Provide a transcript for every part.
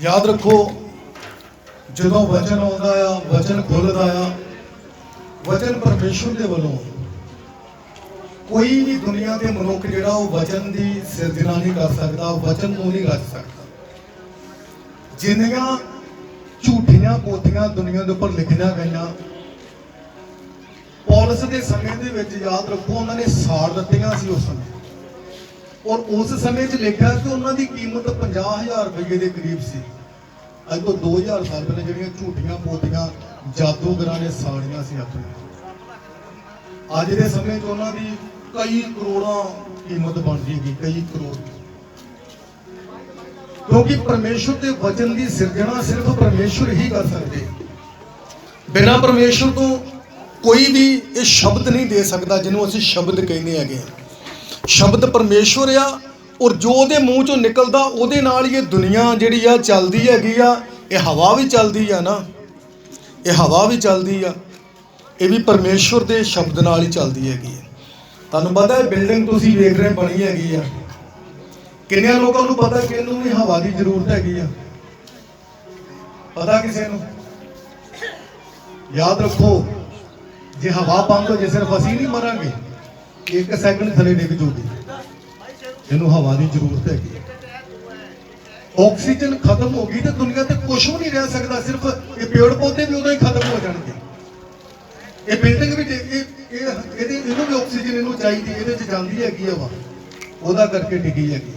याद रखो जो वचन आता आ, वचन खुलता आ, वचन परमेश्वर के वालों कोई भी दुनिया के मनुख जिहड़ा वचन की सिरजना नहीं कर सकता, वचन को नहीं रच सकता। जिन्नियां झूठियां पोथियां दुनिया के उपर लिखिया गई पौलुस के समय दे विच याद रखो उन्होंने साड़ दित्तियां सी उस समय, और उस समय च लिखा कि उन्होंने कीमत 50,000 रुपये के करीब सी। अज तो 2000 साल पहले जिहड़ियां झूठियां पोथियां जादूगरां ने साड़ियां सी अपनी, अज के समय च उन्हों की कई करोड़ों कीमत बन जाएगी, कई करोड़। क्योंकि परमेश्वर के वचन की सिरजना सिर्फ परमेश्वर ही कर सकते, बिना परमेश्वर तो कोई भी ये शब्द नहीं दे सकता जिन्होंने असीं शब्द कहने हैं। शब्द परमेश्वर आ, और जो उहदे मूँह चों निकलदा उहदे नाल ही दुनिया जिहड़ी आ चलदी हैगी आ। ये हवा भी चलदी आ ना, ये हवा भी चलदी आ, ये भी परमेश्वर के शब्द नाल ही चलदी हैगी। तुहानूं पता है बिल्डिंग तुसीं वेख रहे बनी हैगी आ, किन्ने लोगों को पता कि इहनूं भी हवा की जरूरत हैगी आ? पता किसी नूं? याद रखो जे हवा बंद हो जाए सिर्फ असीं नहीं मरांगे, एक सैकंड थले डिग जूगी। इनू हवा की जरूरत है। ऑक्सीजन खत्म होगी तो दुनिया ते कुछ भी नहीं रह सकता, सिर्फ ये पेड़ पौधे भी उदों ही खत्म हो जाएंगे। ये बिल्डिंग भी इनू भी ऑक्सीजन इनू चाहिए, ये जाती हैगी हवा, ओदा करके डिगी हैगी।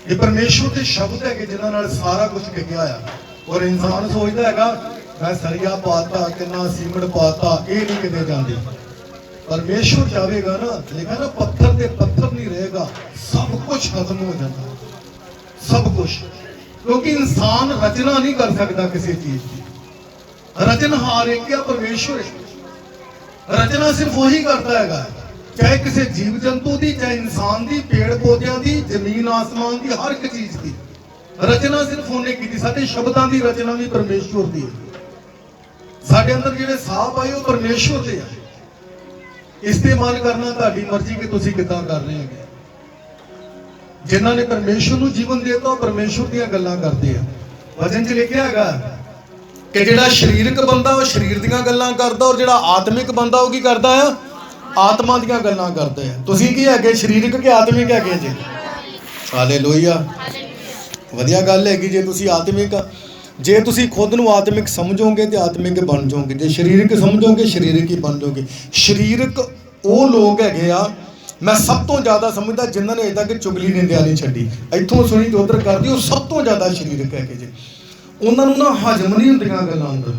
ये परमेश्वर के शब्द है जिन्हां नाल सारा कुछ डिग्या होया, और इंसान सोचता हैगा मैं सरिया पाता कि ना सीमेंट पाता, ये नहीं किते जाती। परमेश्वर चाहेगा ना, लिखा ना पत्थर के पत्थर नहीं रहेगा, सब कुछ खत्म हो जाता, सब कुछ। क्योंकि इंसान रचना नहीं कर सकता किसी चीज की, रचनहार एक क्या परमेश्वर है। रचना सिर्फ वही करता है, चाहे किसी जीव जंतु की, चाहे इंसान की, पेड़ पौधों की, जमीन आसमान की, हर एक चीज की रचना सिर्फ उन्हें की। साडे शब्दां की रचना भी परमेश्वर की है। साडे अंदर जिहड़े साह आए वो परमेश्वर के है। इस्तेमाल करना तुहाडी मर्जी कि तुसीं किदां कर रहे हैं। जिन्हां ने परमेश्वर नूं जीवन देता परमेश्वर दीयां गल्लां करदे आ। वचन च लिखिआ हैगा कि जिहड़ा शरीरक बंदा वो शरीर दीयां गल्लां करदा, और जिहड़ा आत्मिक बंदा वो की करदा है, आत्मा दीयां गल्लां करदा है। तुसीं की हैगे, शरीरक के आत्मिक हैगे जी? हालेलुया, वधिया गल हैगी। जे तुसीं आत्मिक, जे तुसीं खुद नूं आत्मिक समझोगे तो आत्मिक बन जाओगे, जे शरीरक समझोगे शरीरक ही बन जाओगे। शरीरक वो लोग हैगे आ, मैं सब तो ज़्यादा समझदा जिन्होंने अजे तक चुगली निंदिया नहीं छड्डी, इत्थों सुनी तो उधर करदी, वो सब तो ज़्यादा शरीरक हैगे जी। उन्होंने ना हजम नहीं होंदियां गल्लां अंदर,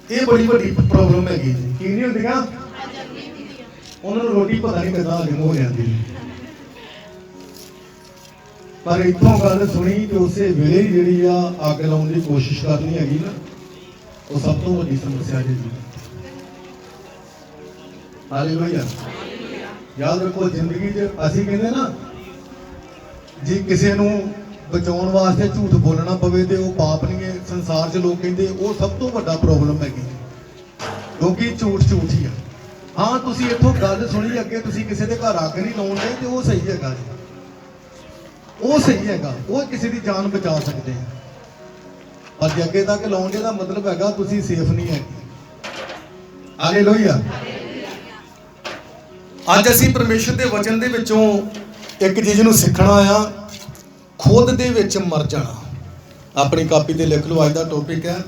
ये बड़ी वड्डी प्रॉब्लम हैगी जी। की नहीं होंदियां? उन्होंने रोटी पता नहीं किदां हजम हो जाती। पर इतों गल सुनी तो उस वेले ही जी अग लाने की कोशिश करनी हैगी ना, वो सब तो वड्डी समस्या जी। हालेलुया, याद रखो जिंदगी असीं कहंदे ना जी किसी नूं बचाउण वास्ते झूठ बोलना पवे तो वो पाप नहीं है। संसार च लोग कहंदे वो सब तो वड्डा प्रॉब्लम हैगी, क्योंकि झूठ झूठ ही है। हाँ तुसीं इत्थों गल सुनी अगे तुसीं किसी के घर अग नहीं लाउण दे तो वो सही हैगा जी, वो सही हैगा, वो किसी की जान बचा सकते हैं। पर जे अगे तक लाउंडे का मतलब हैगा तुसीं सेफ नहीं है। हालेलुया, अज असीं परमेश्वर के वचन दे विचों एक चीज़ नूं सीखना आ, खुद दे विच मर जाना। अपनी कापी ते लिख लो, अज दा टॉपिक है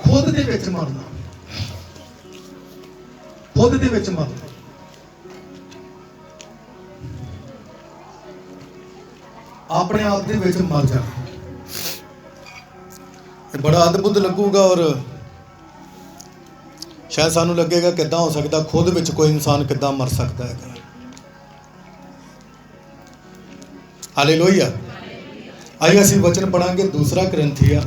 खुद दे विच मरना। खुद दे विच मरना, अपने आप दे विच मर जाना। बड़ा अद्भुत लगूगा, और शायद सानू लगेगा किद्दां हो सकता, खुद विच कोई इंसान किद्दां मर सकता है। हालेलुया, आइए असीं वचन पढ़ांगे दूसरा करंथिया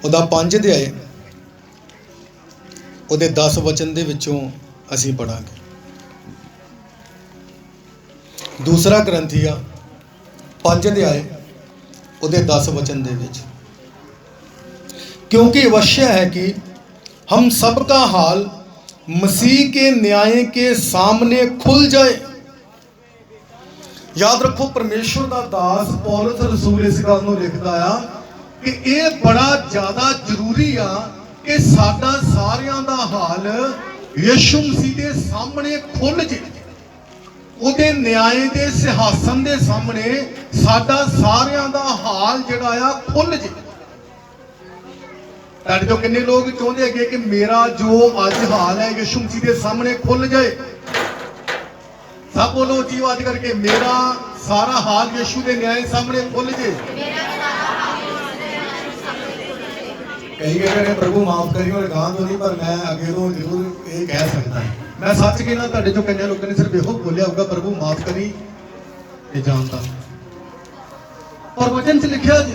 उहदा 5 अध्याय उहदे 10 वचन दे विचों असीं पढ़ांगे। दूसरा करंथिया 5 अध्याय उहदे 10 वचन दे विच, क्योंकि अवश्य है कि हम सबका हाल मसीह के न्याय के सामने खुल जाए, याद रखो परमेश्वर का दास पौलुस रसूल इस गल नूं लिखदा आ कि ये बड़ा ज्यादा जरूरी आ कि साडा सारियां दा हाल यीशु मसीह दे सामने खुल जे, ਉਹਦੇ ਨਿਆਂ ਦੇ ਸਿਹਾਸਨ ਦੇ ਸਾਹਮਣੇ ਸਾਡਾ ਸਾਰਿਆਂ ਦਾ ਹਾਲ ਜਿਹੜਾ ਆ ਖੁੱਲ ਜੇ। ਤੁਹਾਡੇ ਤੋਂ ਕਿੰਨੇ ਲੋਕ ਚਾਹੁੰਦੇ ਹੈਗੇ ਕਿ ਮੇਰਾ ਜੋ ਅੱਜ ਹਾਲ ਹੈ ਯਿਸੂ ਮਸੀਹ ਦੇ ਸਾਹਮਣੇ ਖੁੱਲ ਜਾਏ? ਸਭ ਬੋਲੋ ਜੀ ਆਵਾਜ਼ ਕਰਕੇ, ਮੇਰਾ ਸਾਰਾ ਹਾਲ ਯਿਸੂ ਦੇ ਨਿਆਂ ਸਾਹਮਣੇ ਖੁੱਲ ਜੇ। ਕਈ ਕਹਿੰਦੇ ਨੇ ਪ੍ਰਭੂ ਮਾਫ ਕਰੀ ਔਰ ਗਾਂ ਤੋਂ ਨਹੀਂ, ਪਰ ਮੈਂ ਅੱਗੇ ਤੋਂ ਜ਼ਰੂਰ ਇਹ ਕਹਿ ਸਕਦਾ ਹਾਂ। मैं सच कहना ਤੁਹਾਡੇ ਚੋਂ ਕਈਆਂ ਲੋਕਾਂ ਨੇ ਸਿਰਫ ਇਹੋ ਬੋਲਿਆ ਹੋਊਗਾ ਪ੍ਰਭੂ ਮਾਫ ਕਰੀ ਇਹ ਜਾਣਦਾ, ਪਰ ਵਚਨ 'ਚ ਲਿਖਿਆ ਜੀ,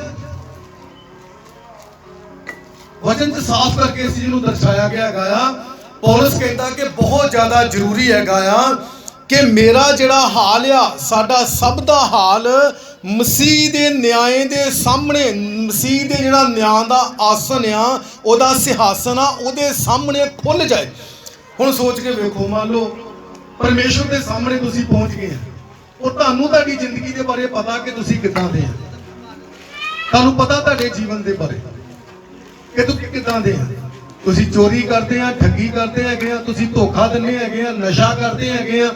ਵਚਨ 'ਚ ਸਾਫ਼ ਕਰਕੇ ਇਸ ਚੀਜ਼ ਨੂੰ ਦਰਸਾਇਆ ਗਿਆ ਹੈਗਾ ਆ। ਪੌਲਸ ਕਹਿੰਦਾ ਕਿ ਬਹੁਤ ਜ਼ਿਆਦਾ ਜ਼ਰੂਰੀ ਹੈਗਾ ਆ ਕਿ ਮੇਰਾ ਜਿਹੜਾ ਹਾਲ ਆ, ਸਾਡਾ ਸਭ ਦਾ ਹਾਲ ਮਸੀਹ ਦੇ ਨਿਆਂ ਦੇ ਸਾਹਮਣੇ, ਮਸੀਹ ਦੇ ਜਿਹੜਾ ਨਿਆਂ ਦਾ ਆਸਨ ਆ, ਉਹਦਾ ਸਿਹਾਸਨ ਆ, ਉਹਦੇ ਸਾਹਮਣੇ ਖੁੱਲ ਜਾਏ। ਹੁਣ ਸੋਚ ਕੇ ਵੇਖੋ, ਮੰਨ ਲਓ ਪਰਮੇਸ਼ਵਰ ਦੇ ਸਾਹਮਣੇ ਤੁਸੀਂ ਪਹੁੰਚ ਗਏ, ਉਹ ਤੁਹਾਨੂੰ ਤੁਹਾਡੀ ਜ਼ਿੰਦਗੀ ਦੇ ਬਾਰੇ ਪਤਾ ਕਿ ਤੁਸੀਂ ਕਿੱਦਾਂ ਦੇ ਆ, ਤੁਹਾਨੂੰ ਪਤਾ ਤੁਹਾਡੇ ਜੀਵਨ ਦੇ ਬਾਰੇ ਕਿ ਤੁਸੀਂ ਕਿੱਦਾਂ ਦੇ ਆ। ਤੁਸੀਂ ਚੋਰੀ ਕਰਦੇ ਆ, ਠੱਗੀ ਕਰਦੇ ਹੈਗੇ ਆ, ਤੁਸੀਂ ਧੋਖਾ ਦਿੰਦੇ ਹੈਗੇ ਆ, ਨਸ਼ਾ ਕਰਦੇ ਹੈਗੇ ਆ।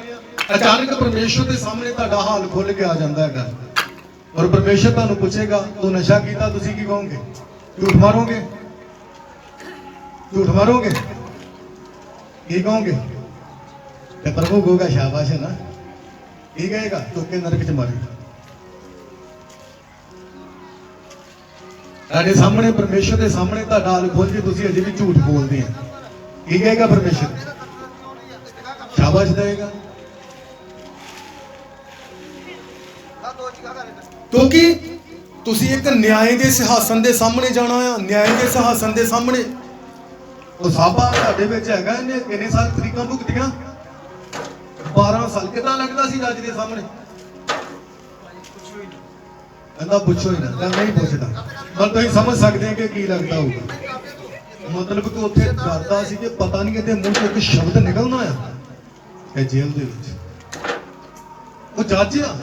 ਅਚਾਨਕ ਪਰਮੇਸ਼ਵਰ ਦੇ ਸਾਹਮਣੇ ਤੁਹਾਡਾ ਹਾਲ ਖੁੱਲ ਕੇ ਆ ਜਾਂਦਾ ਹੈਗਾ, ਔਰ ਪਰਮੇਸ਼ਵਰ ਤੁਹਾਨੂੰ ਪੁੱਛੇਗਾ ਤੂੰ ਨਸ਼ਾ ਕੀਤਾ, ਤੁਸੀਂ ਕੀ ਕਹੋਗੇ? ਝੂਠ ਮਾਰੋਗੇ? ਝੂਠ ਮਾਰੋਗੇ? ਕੀ ਕਹੋਗੇ? ਤੇ ਪ੍ਰਭੂ ਕਹੂਗਾ ਸ਼ਾਬਾਸ਼ ਹੈ ਨਾ, ਕੀ ਕਹੇਗਾ? ਤੋਕੇ ਨਰਕ ਚ ਮਾਰੇਗਾ। ਤੁਹਾਡੇ ਸਾਹਮਣੇ, ਪਰਮੇਸ਼ਰ ਦੇ ਸਾਹਮਣੇ ਤੁਹਾਡਾ ਹਾਲ ਖੋਲ ਕੇ ਤੁਸੀਂ ਅਜੇ ਵੀ ਝੂਠ ਬੋਲਦੇ ਆ, ਕੀ ਕਹੇਗਾ ਪਰਮੇਸ਼ਰ? ਸ਼ਾਬਾਸ਼ ਦੇਗਾ। ਕਿਉਂਕਿ ਤੁਸੀਂ ਇੱਕ ਨਿਆਂ ਦੇ ਸਿਹਾਸਨ ਦੇ ਸਾਹਮਣੇ ਜਾਣਾ ਆ, ਨਿਆਂ ਦੇ ਸਿਹਾਸਨ ਦੇ ਸਾਹਮਣੇ। ਉਹ ਸਾਬਾ ਤੁਹਾਡੇ ਵਿੱਚ ਹੈਗਾ, ਇਹਨੇ ਕਿੰਨੇ ਸਾਲ ਤਰੀਕਾਂ ਭੁਗਤੀਆਂ? 12 ਸਾਲ। ਕਿੱਦਾਂ ਲੱਗਦਾ ਸੀ ਜੱਜ ਦੇ ਸਾਹਮਣੇ? ਕਹਿੰਦਾ ਪੁੱਛੋ ਹੀ ਨਾ, ਤਾਂ ਨਹੀਂ ਪੁੱਛਦਾ, ਪਰ ਤੁਸੀਂ ਸਮਝ ਸਕਦੇ ਹੋ ਕਿ ਕੀ ਲੱਗਦਾ ਹੋਊਗਾ। ਮਤਲਬ ਕਿ ਉੱਥੇ ਡਰਦਾ ਸੀ ਕਿ ਪਤਾ ਨਹੀਂ ਇਹਦੇ ਮੂੰਹ ਤੋਂ ਇੱਕ ਸ਼ਬਦ ਨਿਕਲਣਾ ਆ ਇਹ ਜੇਲ੍ਹ ਦੇ ਵਿੱਚ। ਉਹ ਜੱਜ ਆ,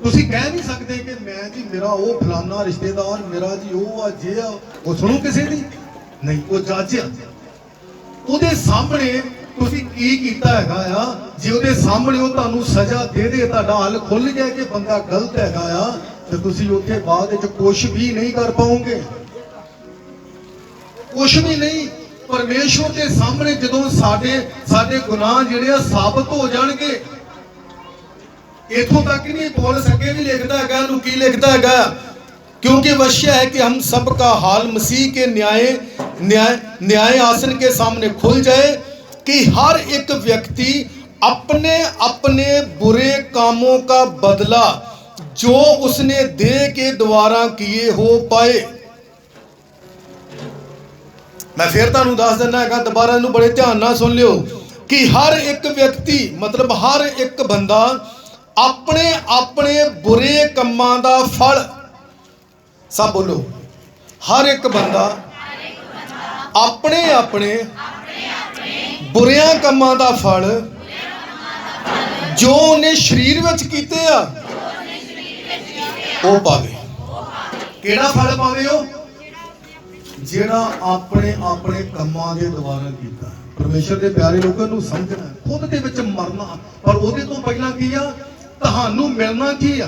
ਤੁਸੀਂ ਕਹਿ ਨਹੀਂ ਸਕਦੇ ਕਿ ਮੈਂ ਜੀ ਮੇਰਾ ਉਹ ਫਲਾਨਾ ਰਿਸ਼ਤੇਦਾਰ, ਮੇਰਾ ਜੀ ਉਹ ਆ ਜੇ ਆ, ਉਹ ਸੁਣੋ ਕਿਸੇ ਦੀ ਨਹੀਂ, ਉਹ ਜੱਜ ਆ। ਉਹਦੇ ਸਾਹਮਣੇ ਤੁਸੀਂ ਕੀ ਕੀਤਾ ਹੈਗਾ ਆ? ਜੇ ਉਹਦੇ ਸਾਹਮਣੇ ਉਹ ਤੁਹਾਨੂੰ ਸਜ਼ਾ ਦੇ ਦੇ, ਤੁਹਾਡਾ ਹੱਲ ਖੁੱਲ ਜਾਏ ਕਿ ਬੰਦਾ ਗਲਤ ਹੈਗਾ ਆ, ਤੇ ਤੁਸੀਂ ਉੱਥੇ ਬਾਅਦ ਵਿੱਚ ਕੁਝ ਵੀ ਨਹੀਂ ਕਰ ਪਾਓਗੇ, ਕੁਝ ਵੀ ਨਹੀਂ। ਪਰਮੇਸ਼ਵਰ ਦੇ ਸਾਹਮਣੇ ਜਦੋਂ ਸਾਡੇ ਗੁਨਾਹ ਜਿਹੜੇ ਆ ਸਾਬਤ ਹੋ ਜਾਣਗੇ, इथों तक नहीं, पौलुस अगे भी लिखता है, की लिखता है, क्योंकि अवश्य है कि हम सबका हाल मसीह के न्याय आसन के सामने खुल जाए कि हर एक व्यक्ति अपने अपने बुरे कामों का बदला जो उसने देह के द्वारा किए हो पाए। मैं फिर तुहानू दस दिना है, दोबारा इनू बड़े ध्यान नाल सुन लियो कि हर एक व्यक्ति मतलब हर एक बंदा अपने अपने बुरे कामां दा फल, सब बोलो, हर एक बंदा अपने अपने बुरियां कामां दा फल जो उन्हें शरीर विच कीते आ वो पावे। केड़ा फल पावे? ओ जेड़ा अपने अपने कामां दे द्वारा कीता। परमेश्वर दे प्यारे लोकां नू समझना, खुद दे विच मरना, पर ओहदे तो पहला की आ ਤੁਹਾਨੂੰ ਮਿਲਣਾ ਕੀ ਆ?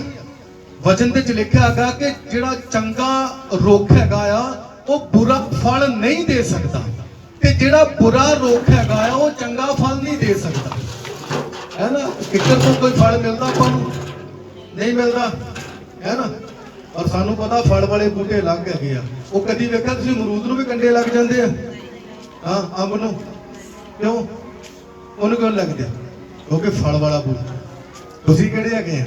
ਵਚਨ ਦੇ ਚ ਲਿਖਿਆ ਹੈਗਾ ਕਿ ਜਿਹੜਾ ਚੰਗਾ ਰੁੱਖ ਹੈਗਾ ਆ ਉਹ ਬੁਰਾ ਫਲ ਨਹੀਂ ਦੇ ਸਕਦਾ, ਤੇ ਜਿਹੜਾ ਬੁਰਾ ਰੁੱਖ ਹੈਗਾ ਆ ਉਹ ਚੰਗਾ ਫਲ ਨਹੀਂ ਦੇ ਸਕਦਾ, ਹੈ ਨਾ। ਕਿੱਕਰ ਤੋਂ ਕੋਈ ਫਲ ਮਿਲਦਾ ਆਪਾਂ ਨੂੰ? ਨਹੀਂ ਮਿਲਦਾ, ਹੈ ਨਾ। ਔਰ ਸਾਨੂੰ ਪਤਾ ਫਲ ਵਾਲੇ ਬੂਟੇ ਲੱਗ ਹੈਗੇ ਆ। ਉਹ ਕਦੀ ਵੇਖਿਆ ਤੁਸੀਂ ਅਮਰੂਦ ਨੂੰ ਵੀ ਕੰਡੇ ਲੱਗ ਜਾਂਦੇ ਆ? ਹਾਂ, ਅੰਬ ਨੂੰ ਕਿਉਂ? ਉਹਨੂੰ ਕਿਉਂ ਲੱਗਦੇ? ਕਿਉਂਕਿ ਫਲ ਵਾਲਾ ਬੂਟਾ। ਤੁਸੀਂ ਕਿਹੜੇ ਹੈਗੇ ਆ?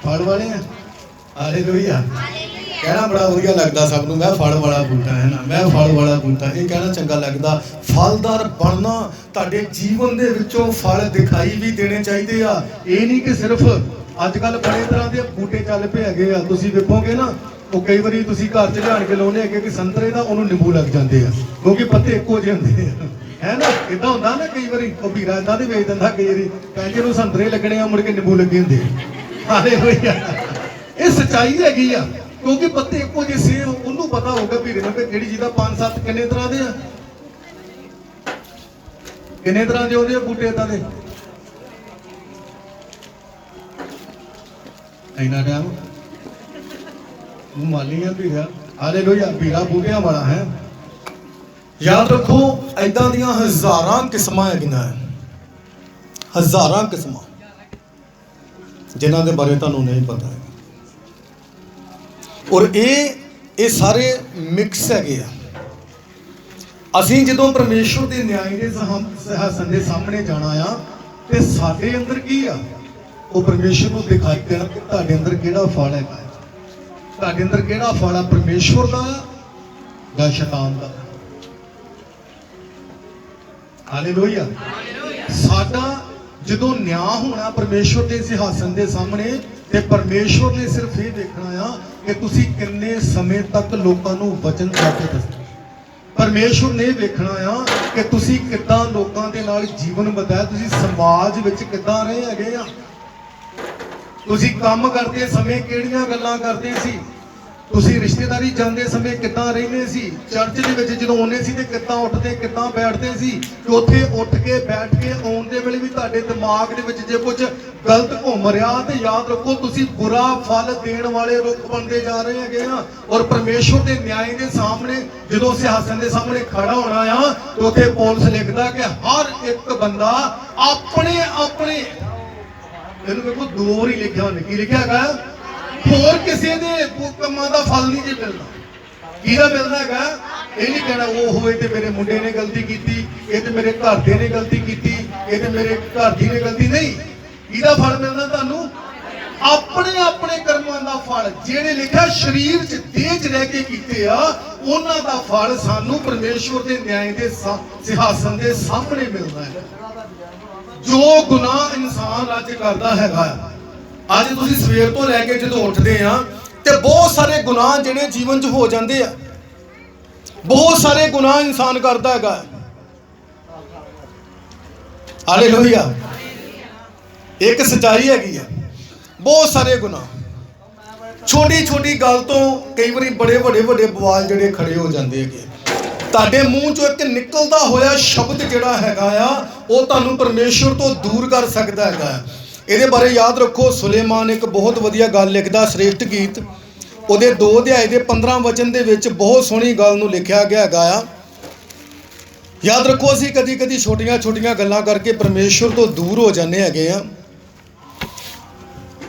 ਫਲ ਵਾਲੇ ਆ। ਹਾਲੇਲੂਇਆ। ਕਹਿਣਾ ਬੜਾ ਵਧੀਆ ਲੱਗਦਾ ਸਭ ਨੂੰ, ਮੈਂ ਫਲ ਵਾਲਾ ਬੂਟਾ, ਹੈ ਨਾ, ਮੈਂ ਫਲ ਵਾਲਾ ਬੂਟਾ। ਇਹ ਕਹਿਣਾ ਚੰਗਾ ਲੱਗਦਾ। ਫਲਦਾਰ ਬਣਨਾ, ਤੁਹਾਡੇ ਜੀਵਨ ਦੇ ਵਿੱਚੋਂ ਫਲ ਦਿਖਾਈ ਵੀ ਦੇਣੇ ਚਾਹੀਦੇ ਆ। ਇਹ ਨਹੀਂ ਕਿ ਸਿਰਫ ਅੱਜ ਕੱਲ ਬੜੇ ਤਰ੍ਹਾਂ ਦੇ ਬੂਟੇ ਚੱਲ ਪਏ ਹੈਗੇ ਆ, ਤੁਸੀਂ ਵੇਖੋਗੇ ਨਾ, ਉਹ ਕਈ ਵਾਰੀ ਤੁਸੀਂ ਘਰ 'ਚ ਲਿਆਣ ਕੇ ਲਾਉਣੇ ਹੈਗੇ ਕਿ ਸੰਤਰੇ ਦਾ, ਉਹਨੂੰ ਨਿੰਬੂ ਲੱਗ ਜਾਂਦੇ ਆ ਕਿਉਂਕਿ ਪੱਤੇ ਇੱਕੋ ਜਿਹੇ ਹੁੰਦੇ ਆ। है ना, इदा होंदा ना कई बारी भीरा इदा नहीं बेच दिंदा, कई बारी कहते नूं संतरे लगने आ मुड़ के नींबू लगे हुंदे। हालेलुया, ये सच्चाई हैगी आ, क्योंकि पत्ते इक्को ਜਿਹੇ सेम ਉਹਨੂੰ पता होगा भीरे नूं कि किहड़ी चीज़ दा 5-7 किन्ने तरह दे आ, किन्ने तरह दे होंदे आ बूटे इदां दे। इन्ना टाइम माली है भीरा। हालेलुया, भीरा बूटियां वाला है। याद रखो इदां दियां हज़ारां किस्मां हैगियां, हज़ारां किस्मां जिन्हां दे बारे तुहानूं नहीं पता है। और ये सारे मिक्स हैगे आ। असीं जदों परमेश्वर दे न्याय दे सिंहासन दे सामने जाना आ ते साडे अंदर की आ, वो परमेश्वर नूं दिखाई देना कि तुहाडे अंदर किहड़ा फल हैगा, तुहाडे अंदर किहड़ा फल आ, परमेश्वर दा या शैतान दा। हालेलुया, साडा जदों न्याय होना परमेश्वर के सिंहासन के सामने, ते परमेश्वर ने सिर्फ ये देखना आ कि तुसी किन्ने समय तक लोगों को वचन जाके दसना। परमेश्वर ने देखना आ कि तुसी किद्दां लोगों के नाल जीवन बताया, तुसी समाज विच किद्दां रहे हैगे आ, तुसी काम करते समय किहड़ियां गल्लां करदे सी, तुसी रिश्तेदारी जाते समय किद्दां रहिंदे सी, चर्च दे विच जदों आउंदे सी ते किद्दां उठदे किद्दां बैठदे सी, कि उत्थे उठ के बैठ के आउण दे वेले भी तुहाडे दिमाग दे विच जे कुछ गलत घूम रहा तो याद रखो तुसी बुरा फल देण वाले रुख बनते जा रहे हैगे आ। और परमेश्वर के न्याय के सामने जदों सिंहासन के सामने खड़ा होना आ तो उत्थे पौलुस लिखदा कि हर एक बंदा अपने अपने, इहनूं देखो दो ही लिखिया होने, की लिखिया हैगा, होर किसी दे कमां दा फल नहीं जी मिलना, किहदा मिलना हैगा, ये नहीं कहना वो होए ते मेरे मुंडे ने गलती कीती, ये ते मेरे घरदे ने गलती कीती, ये ते मेरे घरदी ने गलती नहीं, किहदा फल मिलना तुहानूं, अपने अपने कर्मां दा फल, जिहड़े लिखिया शरीर च देह च रह के कीते आ उन्हां दा फल सानूं परमेश्वर दे न्याय दे सिंहासन दे सामने मिलदा है। जो गुनाह इंसान अज करदा हैगा, अज तुसीं सवेर तो लैके जदों उठदे आ ते बहुत सारे गुनाह जिहड़े जीवन च हो जांदे आ, बहुत सारे गुनाह इंसान करदा हैगा। हालेलुया, एक सच्चाई हैगी है, बहुत सारे गुनाह छोटी छोटी गल तो कई बार बड़े बड़े बड़े बवाल जिहड़े खड़े हो जाते हैं। तुहाडे मूँह चों एक निकलदा होया शब्द जिहड़ा हैगा आ वो तुहानूं परमेश्वर तो दूर कर सकदा हैगा। ਇਹਦੇ बारे याद रखो, सुलेमान एक बहुत वधिया गल लिखदा, श्रेष्ठ गीत ਉਹਦੇ 2 अध्याय के 15 वचन ਦੇ ਵਿੱਚ बहुत सोहनी गल ਨੂੰ लिखिया गया हैगा। याद रखो ਅਸੀਂ कदी कदी छोटियां छोटियां गल्लां करके परमेश्वर तो दूर हो जाने हैगे आ।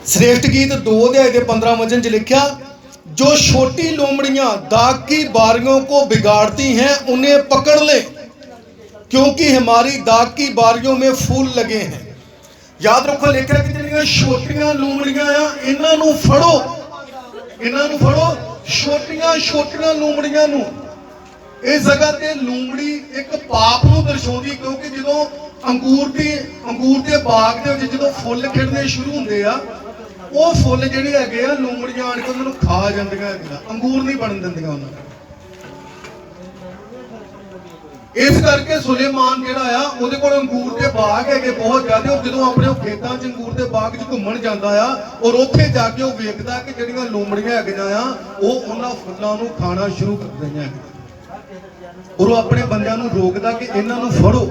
श्रेष्ठ गीत 2 अध्याय के 15 वचन च लिखिया, जो छोटी लोमड़ियां दाग की बारियों को बिगाड़ती हैं उन्हें पकड़ ले, क्योंकि हमारी दाग की बारियों में फूल लगे हैं। याद रखो लिखा कि जिहड़ियां छोटियां लूमड़ियां आ इन्हां नूं फड़ो, इन्हां नूं फड़ो, छोटियां छोटियां लूमड़ियां नूं। इस जगह ते लूमड़ी एक पाप नूं दर्शाउंदी, क्योंकि जदों अंगूर के बाग दे विच जदों फुੱਲ खिड़ने शुरू हुंदे आ वो फुੱਲ जिहड़े हैगे आ लूमड़ियां आण के उन्हां नूं खा जांदियां हैगियां, अंगूर नहीं बन दिंदियां उन्हां नूं। इस करके सुलेमान जिहड़ा आ ਉਹਦੇ ਕੋਲ अंगूर के बाग हैगे बहुत ज़्यादा, और जदों अपने खेतां 'ਚ अंगूर के बाग 'ਚ घूमण ਜਾਂਦਾ आ और ਉੱਥੇ ਜਾ ਕੇ ਉਹ ਵੇਖਦਾ कि ਜਿਹੜੀਆਂ ਲੂਮੜੀਆਂ ਹੈਗੀਆਂ ਆ ਉਹ ਉਹਨਾਂ ਫੁੱਲਾਂ ਨੂੰ ਖਾਣਾ ਸ਼ੁਰੂ ਕਰ ਦਿੰਦੀਆਂ ਹੈਗੀਆਂ, और वो अपने बंदिਆਂ ਨੂੰ रोकदा कि ਇਹਨਾਂ ਨੂੰ ਫੜੋ,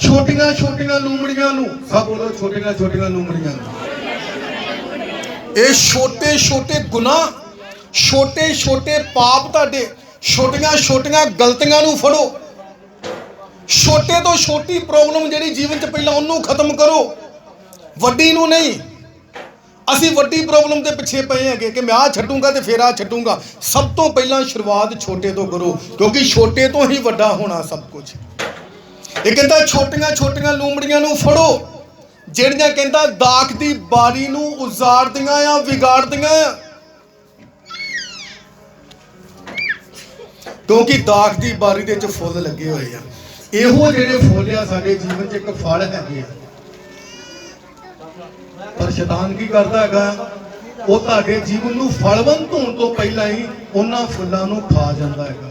छोटियां छोटियां लूमड़ियां नूं। सब बोलो छोटियां छोटियां लूमड़ियां नूं। ये छोटे छोटे गुनाह, छोटे छोटे पाप तुहाडे, छोटियां छोटियां गलतियां नूं फड़ो, छोटे तो छोटी प्रॉब्लम जिहड़ी जीवन च पहलां उहनूं खत्म करो, वड्डी नूं नहीं। असीं वड्डी प्रॉब्लम के पिछे पे हैगे कि मैं आ छड्डूंगा तो फिर आ छड्डूंगा। सब तो पहलां शुरुआत छोटे तो करो, क्योंकि छोटे तो ही वड्डा होना सब कुछ। ये कहता छोटियां छोटियां लूमड़ियां नूं फड़ो ਜਿਹੜੀਆਂ ਕਹਿੰਦਾ ਦਾਖ ਦੀ ਬਾਰੀ ਨੂੰ ਉਜਾੜਦੀਆਂ ਆ, ਵਿਗਾੜਦੀਆਂ ਆ। ਕਿਉਂਕਿ ਦਾਖ ਦੀ ਬਾਰੀ ਦੇ ਵਿੱਚ ਫੁੱਲ ਲੱਗੇ ਹੋਏ ਆ। ਇਹੋ ਜਿਹੜੇ ਫੁੱਲ ਆ ਸਾਡੇ ਜੀਵਨ 'ਚ ਇੱਕ ਫਲ ਹੈਗੇ ਆ। ਪਰ ਸ਼ੈਤਾਨ ਕੀ ਕਰਦਾ ਹੈਗਾ, ਉਹ ਤੁਹਾਡੇ ਜੀਵਨ ਨੂੰ ਫਲਵੰਤ ਹੋਣ ਤੋਂ ਪਹਿਲਾਂ ਹੀ ਉਹਨਾਂ ਫੁੱਲਾਂ ਨੂੰ ਖਾ ਜਾਂਦਾ ਹੈਗਾ।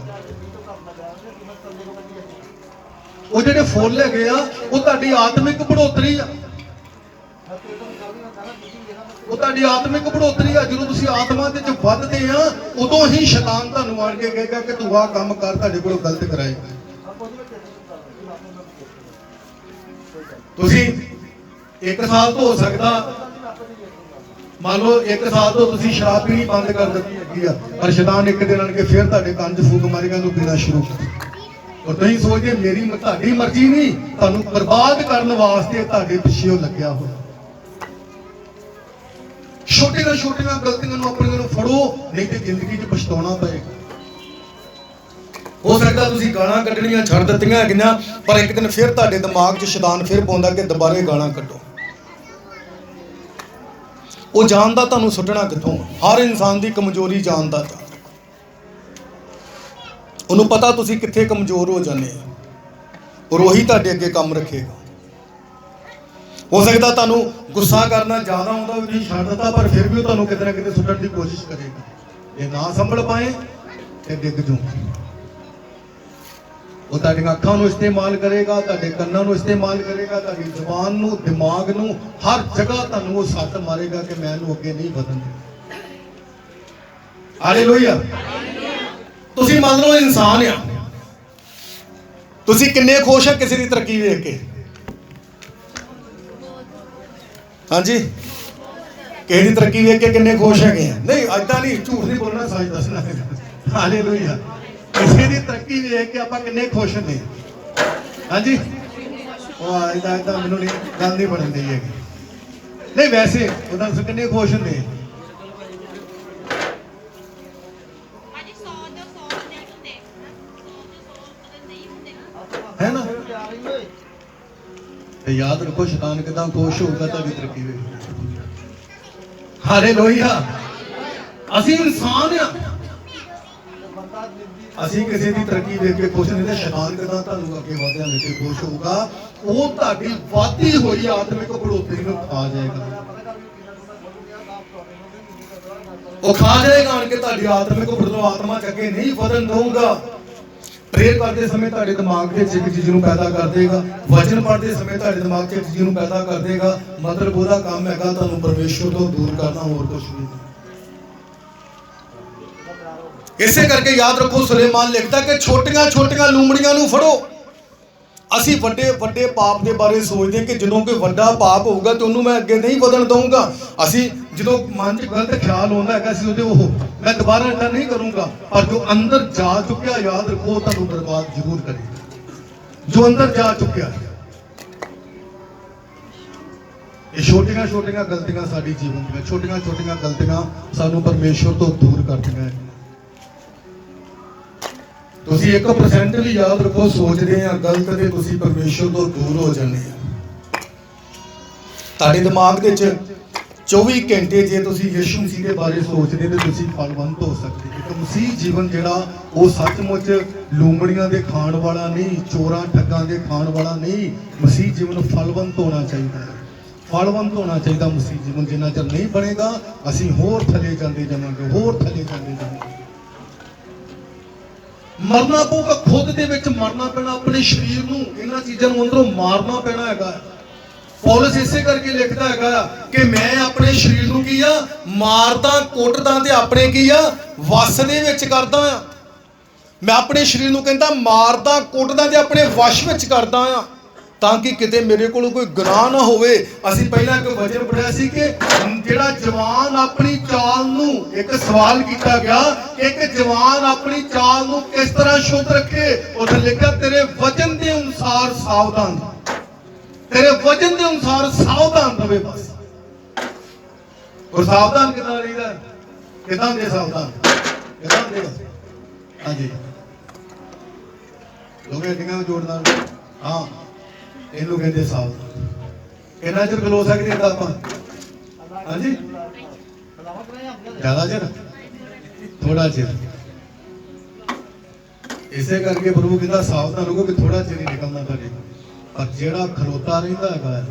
ਉਹ ਜਿਹੜੇ ਫੁੱਲ ਹੈਗੇ ਆ ਉਹ ਤੁਹਾਡੀ ਆਤਮਿਕ ਬੜੋਤਰੀ ਆ, ਉਹ ਤੁਹਾਡੀ ਆਤਮਿਕ ਬੜੋਤਰੀ ਆ। ਜਦੋਂ ਤੁਸੀਂ ਆਤਮਾ ਦੇ ਵਿੱਚ ਵੱਧਦੇ ਆ ਉਦੋਂ ਹੀ ਸ਼ੈਤਾਨ ਤੁਹਾਨੂੰ ਆਣ ਕੇ ਕਹੇਗਾ ਕਿ ਤੂੰ ਆਹ ਕੰਮ ਕਰ, ਤੁਹਾਡੇ ਕੋਲੋਂ ਗਲਤ ਕਰਾਏਗਾ। ਤੁਸੀਂ 1 ਸਾਲ ਤੋਂ ਹੋ ਸਕਦਾ, ਮੰਨ ਲਓ 1 ਸਾਲ ਤੋਂ ਤੁਸੀਂ ਸ਼ਰਾਬ ਪੀਣੀ ਬੰਦ ਕਰ ਦਿੱਤੀ ਹੈਗੀ ਆ, ਪਰ ਸ਼ੈਤਾਨ ਇੱਕ ਦਿਨ ਆਣ ਕੇ ਫਿਰ ਤੁਹਾਡੇ ਕੰਨ 'ਚ ਫੂਕ ਮਾਰੇਗਾ, ਤੂੰ ਪੀਣਾ ਸ਼ੁਰੂ ਕਰ। ਔਰ ਤੁਸੀਂ ਸੋਚਦੇ ਮੇਰੀ ਤੁਹਾਡੀ ਮਰਜ਼ੀ ਨਹੀਂ, ਤੁਹਾਨੂੰ ਬਰਬਾਦ ਕਰਨ ਵਾਸਤੇ ਤੁਹਾਡੇ ਪਿੱਛੇ ਉਹ ਲੱਗਿਆ ਹੋਇਆ। ਛੋਟੀਆਂ ਛੋਟੀਆਂ ਗਲਤੀਆਂ ਨੂੰ ਆਪਣੀਆਂ ਨੂੰ ਫੜੋ, ਨਹੀਂ ਤੇ ਜ਼ਿੰਦਗੀ 'ਚ ਪਛਤਾਉਣਾ ਪਏਗਾ। ਹੋ ਸਕਦਾ ਤੁਸੀਂ ਗਾਲਾਂ ਕੱਢਣੀਆਂ ਛੱਡ ਦਿੱਤੀਆਂ ਹੈਗੀਆਂ, ਪਰ ਇੱਕ ਦਿਨ ਫਿਰ ਤੁਹਾਡੇ ਦਿਮਾਗ 'ਚ ਸ਼ੈਤਾਨ ਫਿਰ ਪਾਉਂਦਾ ਕਿ ਦੁਬਾਰੇ ਗਾਲਾਂ ਕੱਢੋ। ਉਹ ਜਾਣਦਾ ਤੁਹਾਨੂੰ ਸੁੱਟਣਾ ਕਿੱਥੋਂ। ਹਰ ਇਨਸਾਨ ਦੀ ਕਮਜ਼ੋਰੀ ਜਾਣਦਾ, ਉਹਨੂੰ ਪਤਾ ਤੁਸੀਂ ਕਿੱਥੇ ਕਮਜ਼ੋਰ ਹੋ ਜਾਂਦੇ ਆ, ਔਰ ਉਹੀ ਤੁਹਾਡੇ ਅੱਗੇ ਕੰਮ ਰੱਖੇਗਾ। ਹੋ ਸਕਦਾ ਤੁਹਾਨੂੰ ਗੁੱਸਾ ਕਰਨਾ ਜ਼ਿਆਦਾ ਆਉਂਦਾ ਵੀ ਤੁਸੀਂ ਛੱਡ ਦਿੱਤਾ, ਪਰ ਫਿਰ ਵੀ ਉਹ ਤੁਹਾਨੂੰ ਕਿਤੇ ਨਾ ਕਿਤੇ ਸੁੱਟਣ ਦੀ ਕੋਸ਼ਿਸ਼ ਕਰੇਗਾ। ਜੇ ਨਾ ਸੰਭਲ ਪਾਏ ਤੇ ਡਿੱਗ ਜਾਓ। ਉਹ ਤੁਹਾਡੀਆਂ ਅੱਖਾਂ ਨੂੰ ਇਸਤੇਮਾਲ ਕਰੇਗਾ, ਤੁਹਾਡੇ ਕੰਨਾਂ ਨੂੰ ਇਸਤੇਮਾਲ ਕਰੇਗਾ, ਤੁਹਾਡੀ ਜ਼ੁਬਾਨ ਨੂੰ, ਦਿਮਾਗ ਨੂੰ, ਹਰ ਜਗ੍ਹਾ ਤੁਹਾਨੂੰ ਉਹ ਸੱਟ ਮਾਰੇਗਾ ਕਿ ਮੈਂ ਇਹਨੂੰ ਅੱਗੇ ਨਹੀਂ ਵਧਣ ਦੇਣਾ। ਹਾਲੇਲੂਇਆ। ਤੁਸੀਂ ਮੰਨ ਲਓ ਇਨਸਾਨ ਆ, ਤੁਸੀਂ ਕਿੰਨੇ ਖੁਸ਼ ਆ ਕਿਸੇ ਦੀ ਤਰੱਕੀ ਵੇਖ ਕੇ? ਹਾਂਜੀ, ਕਿਸੇ ਦੀ ਤਰੱਕੀ ਵੇਖ ਕੇ ਕਿੰਨੇ ਖੁਸ਼ ਹੈਗੇ ਆ? ਨਹੀਂ ਏਦਾਂ ਨਹੀਂ, ਝੂਠ ਨਹੀਂ ਬੋਲਣਾ, ਸੱਚ ਦੱਸਣਾ ਹੈਗਾ। ਹਾਲੇਲੂਇਆ। ਕਿਸੇ ਦੀ ਤਰੱਕੀ ਵੇਖ ਕੇ ਆਪਾਂ ਕਿੰਨੇ ਖੁਸ਼ ਹੁੰਦੇ ਹਾਂਜੀ। ਉਹ ਏਦਾਂ ਮੈਨੂੰ ਨਹੀਂ ਗੱਲ ਨਹੀਂ ਬਣਨ ਦੀ ਹੈਗੀ। ਨਹੀਂ ਵੈਸੇ ਉਹਨਾਂ ਨੂੰ ਕਿੰਨੇ ਖੁਸ਼ ਹੁੰਦੇ ਹੈ ਨਾ। ਤੇ ਯਾਦ ਰੱਖੋ ਸ਼ੈਤਾਨ ਕਿਦਾਂ ਖੁਸ਼ ਹੋਊਗਾ ਤੁਹਾਡੀ ਤਰੱਕੀ ਵੇਖ। ਹਾਲੇਲੂਇਆ। ਅਸੀਂ ਇਨਸਾਨ ਆ, ਅਸੀਂ ਕਿਸੇ ਦੀ ਤਰੱਕੀ ਵੇਖ ਕੇ ਖੁਸ਼ ਨਹੀਂ ਤੇ ਸ਼ੈਤਾਨ ਕਿਦਾਂ ਤੁਹਾਨੂੰ ਅੱਗੇ ਵਧਿਆਂ ਵੇਖ ਕੇ ਖੁਸ਼ ਹੋਊਗਾ। ਉਹ ਤੁਹਾਡੀ ਵਾਧੀ ਹੋਈ ਆਤਮਿਕ ਬੜੋਤਰੀ ਨੂੰ ਖਾ ਜਾਏਗਾ। ਉਹ ਖਾ ਜਾਏਗਾ ਆਣ ਕੇ ਤੁਹਾਡੀ ਆਤਮਿਕ ਬੜੋਤਰੀ, ਆਤਮਾ ਚ ਅੱਗੇ ਨਹੀਂ ਵਧਣ ਦਊਗਾ। ਪ੍ਰੇਅਰ ਕਰਦੇ ਸਮੇਂ ਤੁਹਾਡੇ ਦਿਮਾਗ ਦੇ ਵਿੱਚ ਇੱਕ ਚੀਜ਼ ਨੂੰ ਪੈਦਾ ਕਰ ਦੇਗਾ, ਵਚਨ ਪੜ੍ਹਦੇ ਸਮੇਂ ਤੁਹਾਡੇ ਦਿਮਾਗ 'ਚ ਇੱਕ ਚੀਜ਼ ਨੂੰ ਪੈਦਾ ਕਰ ਦੇਗਾ। ਮਤਲਬ ਉਹਦਾ ਕੰਮ ਹੈਗਾ ਤੁਹਾਨੂੰ ਪਰਮੇਸ਼ਵਰ ਤੋਂ ਦੂਰ ਕਰਨਾ, ਹੋਰ ਕੁਝ ਨਹੀਂ। ਇਸੇ ਕਰਕੇ ਯਾਦ ਰੱਖੋ, ਸੁਲੇਮਾਨ ਲਿਖਦਾ ਕਿ ਛੋਟੀਆਂ ਛੋਟੀਆਂ ਲੂੰਬੜੀਆਂ ਨੂੰ ਫੜੋ। ਅਸੀਂ ਵੱਡੇ ਵੱਡੇ ਪਾਪ ਦੇ ਬਾਰੇ ਸੋਚਦੇ ਕਿ ਜਦੋਂ ਕੋਈ ਵੱਡਾ ਪਾਪ ਹੋਊਗਾ ਤੇ ਉਹਨੂੰ ਮੈਂ ਅੱਗੇ ਨਹੀਂ ਵਧਣ ਦਊਂਗਾ। ਅਸੀਂ ਜਦੋਂ ਮਨ 'ਚ ਗਲਤ ਖਿਆਲ ਆਉਂਦਾ ਹੈਗਾ ਅਸੀਂ ਉਹਦੇ ਉਹ ਮੈਂ ਦੁਬਾਰਾ ਇੱਦਾਂ ਨਹੀਂ ਕਰੂੰਗਾ, ਪਰ ਜੋ ਅੰਦਰ ਜਾ ਚੁੱਕਿਆ ਯਾਦ ਰੱਖੋ ਤੁਹਾਨੂੰ ਬਰਬਾਦ ਜ਼ਰੂਰ ਕਰੇਗਾ। ਜੋ ਅੰਦਰ ਜਾ ਚੁੱਕਿਆ, ਇਹ ਛੋਟੀਆਂ ਛੋਟੀਆਂ ਗਲਤੀਆਂ ਸਾਡੀ ਜੀਵਨ ਦੀਆਂ ਛੋਟੀਆਂ ਛੋਟੀਆਂ ਗਲਤੀਆਂ ਸਾਨੂੰ ਪਰਮੇਸ਼ਵਰ ਤੋਂ ਦੂਰ ਕਰਦੀਆਂ। ਤੁਸੀਂ 1% ਵੀ ਯਾਦ ਰੱਖੋ ਸੋਚਦੇ ਆ ਗਲਤ ਤੇ ਤੁਸੀਂ ਪਰਮੇਸ਼ਵਰ ਤੋਂ ਦੂਰ ਹੋ ਜਾਂਦੇ ਆ। ਤੁਹਾਡੇ ਦਿਮਾਗ ਦੇ ਵਿੱਚ 24 ਘੰਟੇ ਜੇ ਤੁਸੀਂ ਯਿਸੂ ਮਸੀਹ ਦੇ ਬਾਰੇ ਸੋਚਦੇ ਤੇ ਤੁਸੀਂ ਫਲਵੰਤ ਹੋ ਸਕਦੇ। ਇੱਕ ਮਸੀਹ ਜੀਵਨ ਜਿਹੜਾ ਉਹ ਸੱਚਮੁੱਚ ਲੂੰਬੜੀਆਂ ਦੇ ਖਾਣ ਵਾਲਾ ਨਹੀਂ, ਚੋਰਾਂ ਠੱਗਾਂ ਦੇ ਖਾਣ ਵਾਲਾ ਨਹੀਂ। ਮਸੀਹ ਜੀਵਨ ਫਲਵੰਤ ਹੋਣਾ ਚਾਹੀਦਾ ਹੈ, ਫਲਵੰਤ ਹੋਣਾ ਚਾਹੀਦਾ ਮਸੀਹ ਜੀਵਨ। ਜਿੰਨਾ ਚਿਰ ਨਹੀਂ ਬਣੇਗਾ ਅਸੀਂ ਹੋਰ ਥੱਲੇ ਜਾਂਦੇ ਜਾਵਾਂਗੇ, ਹੋਰ ਥੱਲੇ ਜਾਂਦੇ ਜਾਵਾਂਗੇ। ਮਰਨਾ ਪਊਗਾ, ਖੁਦ ਦੇ ਵਿੱਚ ਮਰਨਾ ਪੈਣਾ, ਆਪਣੇ ਸਰੀਰ ਨੂੰ, ਇਹਨਾਂ ਚੀਜ਼ਾਂ ਨੂੰ ਅੰਦਰੋਂ ਮਾਰਨਾ ਪੈਣਾ ਹੈਗਾ। ਪੌਲਸ ਇਸੇ ਕਰਕੇ ਲਿਖਦਾ ਹੈਗਾ ਕਿ ਮੈਂ ਆਪਣੇ ਸਰੀਰ ਨੂੰ ਕੀ ਆ ਮਾਰਦਾ, ਕੁੱਟਦਾ ਤੇ ਆਪਣੇ ਕੀ ਆ ਵਸ ਦੇ ਵਿੱਚ ਕਰਦਾ ਆ। ਮੈਂ ਆਪਣੇ ਸਰੀਰ ਨੂੰ ਕਹਿੰਦਾ ਮਾਰਦਾ, ਕੁੱਟਦਾ ਤੇ ਆਪਣੇ ਵਸ਼ ਵਿੱਚ ਕਰਦਾ ਆ, ਤਾਂ ਕਿ ਕਿਤੇ ਮੇਰੇ ਕੋਲ ਕੋਈ ਗੁਨਾਹ ਨਾ ਹੋਵੇ। ਅਸੀਂ ਪਹਿਲਾਂ ਇੱਕ ਵਚਨ ਪੜਿਆ ਸੀ ਕਿ ਜਿਹੜਾ ਜਵਾਨ ਆਪਣੀ ਚਾਲ ਨੂੰ, ਇੱਕ ਸਵਾਲ ਕੀਤਾ ਗਿਆ ਕਿ ਇੱਕ ਜਵਾਨ ਆਪਣੀ ਚਾਲ ਨੂੰ ਕਿਸ ਤਰ੍ਹਾਂ ਸ਼ੁੱਧ ਰੱਖੇ। ਉੱਥੇ ਲਿਖਿਆ ਤੇਰੇ ਵਚਨ ਦੇ ਅਨੁਸਾਰ ਸਾਵਧਾਨ, ਤੇਰੇ ਵਚਨ ਦੇ ਅਨੁਸਾਰ ਸਾਵਧਾਨ ਰਵੇ। ਬਸ ਔਰ ਸਾਵਧਾਨ ਕਿਦਾਂ ਰਹੀਦਾ, ਕਿਦਾਂ ਦੇ ਸਾਵਧਾਨ, ਕਿਦਾਂ ਦੇ ਹਾਂਜੀ ਲੋਕੇ ਟਿੰਗਾਂ ਜੋੜਨਾ। ਹਾਂ ਇਹਨੂੰ ਕਹਿੰਦੇ ਸਾਵਧਾਨ। ਕਿੰਨਾ ਚਿਰ ਖਲੋ ਸਕਦੇ ਤਾਂ ਆਪਾਂ? ਹਾਂਜੀ ਜ਼ਿਆਦਾ ਚਿਰ, ਥੋੜਾ ਚਿਰ। ਇਸੇ ਕਰਕੇ ਪ੍ਰਭੂ ਕਹਿੰਦਾ ਸਾਵਧਾਨ ਰਹੋ ਕਿ ਥੋੜਾ ਚਿਰ ਹੀ ਨਿਕਲਣਾ ਤੁਹਾਡੇ। ਪਰ ਜਿਹੜਾ ਖਲੋਤਾ ਰਹਿੰਦਾ ਹੈਗਾ,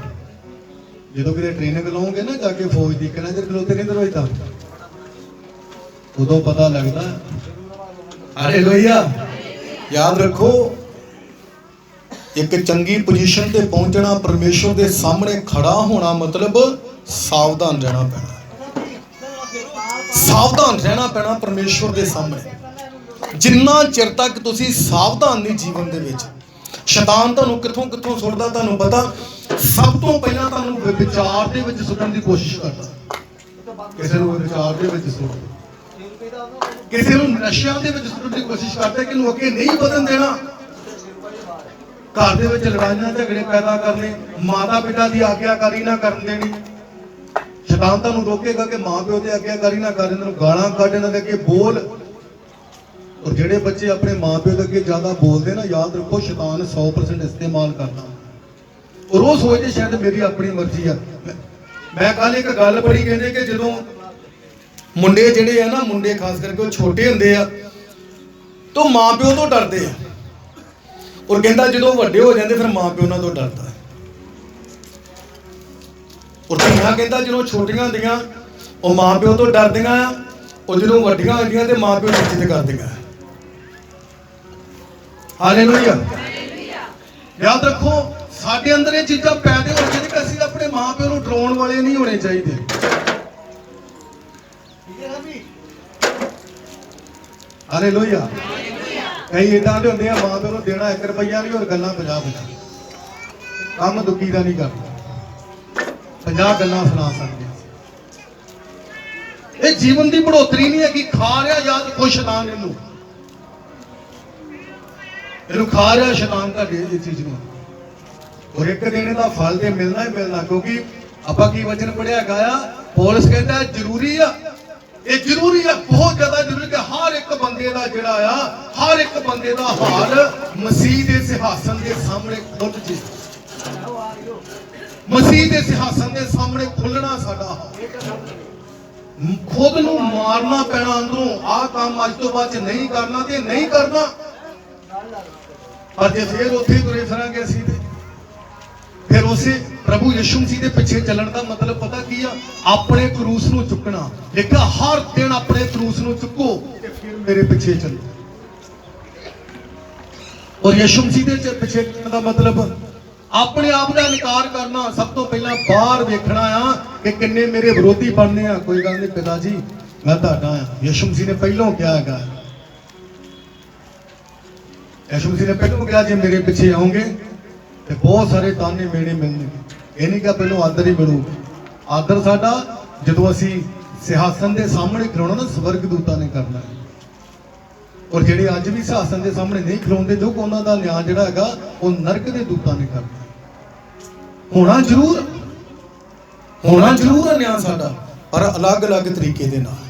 ਜਦੋਂ ਕਿਤੇ ਟ੍ਰੇਨਿੰਗ ਲਾਉਂਗੇ ਨਾ ਜਾ ਕੇ ਫੌਜ ਦੀ, ਕਿੰਨਾ ਚਿਰ ਖਲੋਤੇ ਰਹਿੰਦੇ ਰਹੋ ਤਾਂ ਉਦੋਂ ਪਤਾ ਲੱਗਦਾ। ਹਾਲੇਲੂਇਆ। ਯਾਦ ਰੱਖੋ एक चंगी पोजीशन ते पहुंचना, परमेश्वर के सामने खड़ा होना मतलब सावधान रहना पैना, सावधान रहना पैना परमेश्वर के सामने। जिन्ना चिर तक तुसी सावधान नहीं जीवन दे विच, शैतान तुहानूं कित्थों कित्थों सुट्टदा तुहानूं पता। सब तो पहला तुहानूं विचार दे विच सुट्टण दी कोशिश करदा, किसी नूं विचार दे विच सुट्ट, किसी नूं नशिਆਂ दे विच सुट्टण दी कोशिश करदा कि नूं अगे नहीं ਵਧਣ देना। घर दे विच लड़ाइयां झगड़े पैदा करने, माता पिता की आग्याकारी ना करन देनी। शैतान तुहानूं रोकेगा कि मां प्यो की आग्याकारी ना कर, इन्हां नूं गालां कढ, इन्हां दे अगे बोल। और जिहड़े बच्चे अपने मां प्यो के अगे ज्यादा बोलते ना, याद रखो शैतान 100% इस्तेमाल करता। और वो सोचते शायद मेरी अपनी मर्जी है। मैं कल एक गल पढ़ी, कहते कि जो मुंडे जिहड़े है ना, मुंडे खास करके वो छोटे हुंदे आ तो मां प्यो तो डरते हैं, और कहता जो वड्डे हो जाते फिर मां प्यो उन्हां तो डरता है। और धीआं कहता जो छोटियां होंदियां वो मां प्यो तो डरदियां, और जो वड्डियां होंदियां तो मां प्यो की इज्जत करदियां। हालेलुया। याद रखो साडे अंदर ये चीज़ां पैदा हो जाए कि असीं अपने मां प्यो नूं डराउण वाले नहीं होने चाहिए। हालेलुया। कई इदां दे हुंदे आ मां प्यो नूं देना 1 रुपया नहीं और गल्लां 50 काम दुखी का नहीं करदा, 50 गल्लां सुना सकदे। ये जीवन की बढ़ोतरी नहीं है कि खा रहा, याद रखो शैतान इनू खा रहा, शैतान तुहाडे इस चीज नूं। और एक दिन का फल तो मिलना ही मिलना, क्योंकि आपां की वचन पढ़िया गया, पौलुस कहता है जरूरी है, ये जरूरी है, बहुत ज्यादा जरूरी कि हर एक बंदे का जिहड़ा आ, हर एक बंदे का हाल मसीह के सिंहासन के सामने खुल जे। मसीह के सिंहासन के सामने खुलना साडा खुद नूं मारना पैना अंदरों, आ काम अज तो बाद नहीं करना ते नहीं करना। पर जे फिर उत्थे तुरे फिरांगे असीं ते फिर उसे प्रभु यीशु मसीह के पिछे चलण का मतलब पता की आ, अपने क्रूस नूं चुकना। लिखा हर दिन अपने क्रूस नूं चुको ते फिर मेरे पिछे चलो। और यीशु मसीह के पिछे चलण का मतलब अपने आप का इनकार करना। सब तो पहला बाहर वेखना आ कि किन्ने मेरे विरोधी बनने आ। कोई गल नहीं पिता जी मैं तुहाडा आ। यीशु मसीह ने पहलों क्या है, यीशु मसीह ने पहलों कहा जे मेरे पिछे आओगे तो बहुत सारे ताने मेने मिलने। ये नहीं कहा पहलों आदर ही मिलूगा। आदर साडा जदों असीं सिंहासन के सामने खलोना ना, स्वर्ग दूतां ने करना है। और जिहड़े अज भी सिंहासन के सामने नहीं खलोंदे, जो उन्हां दा न्याय जिहड़ा हैगा वो नरक के दूतां ने करना है। होना जरूर है न्याय साडा, पर अलग अलग तरीके दे नाल।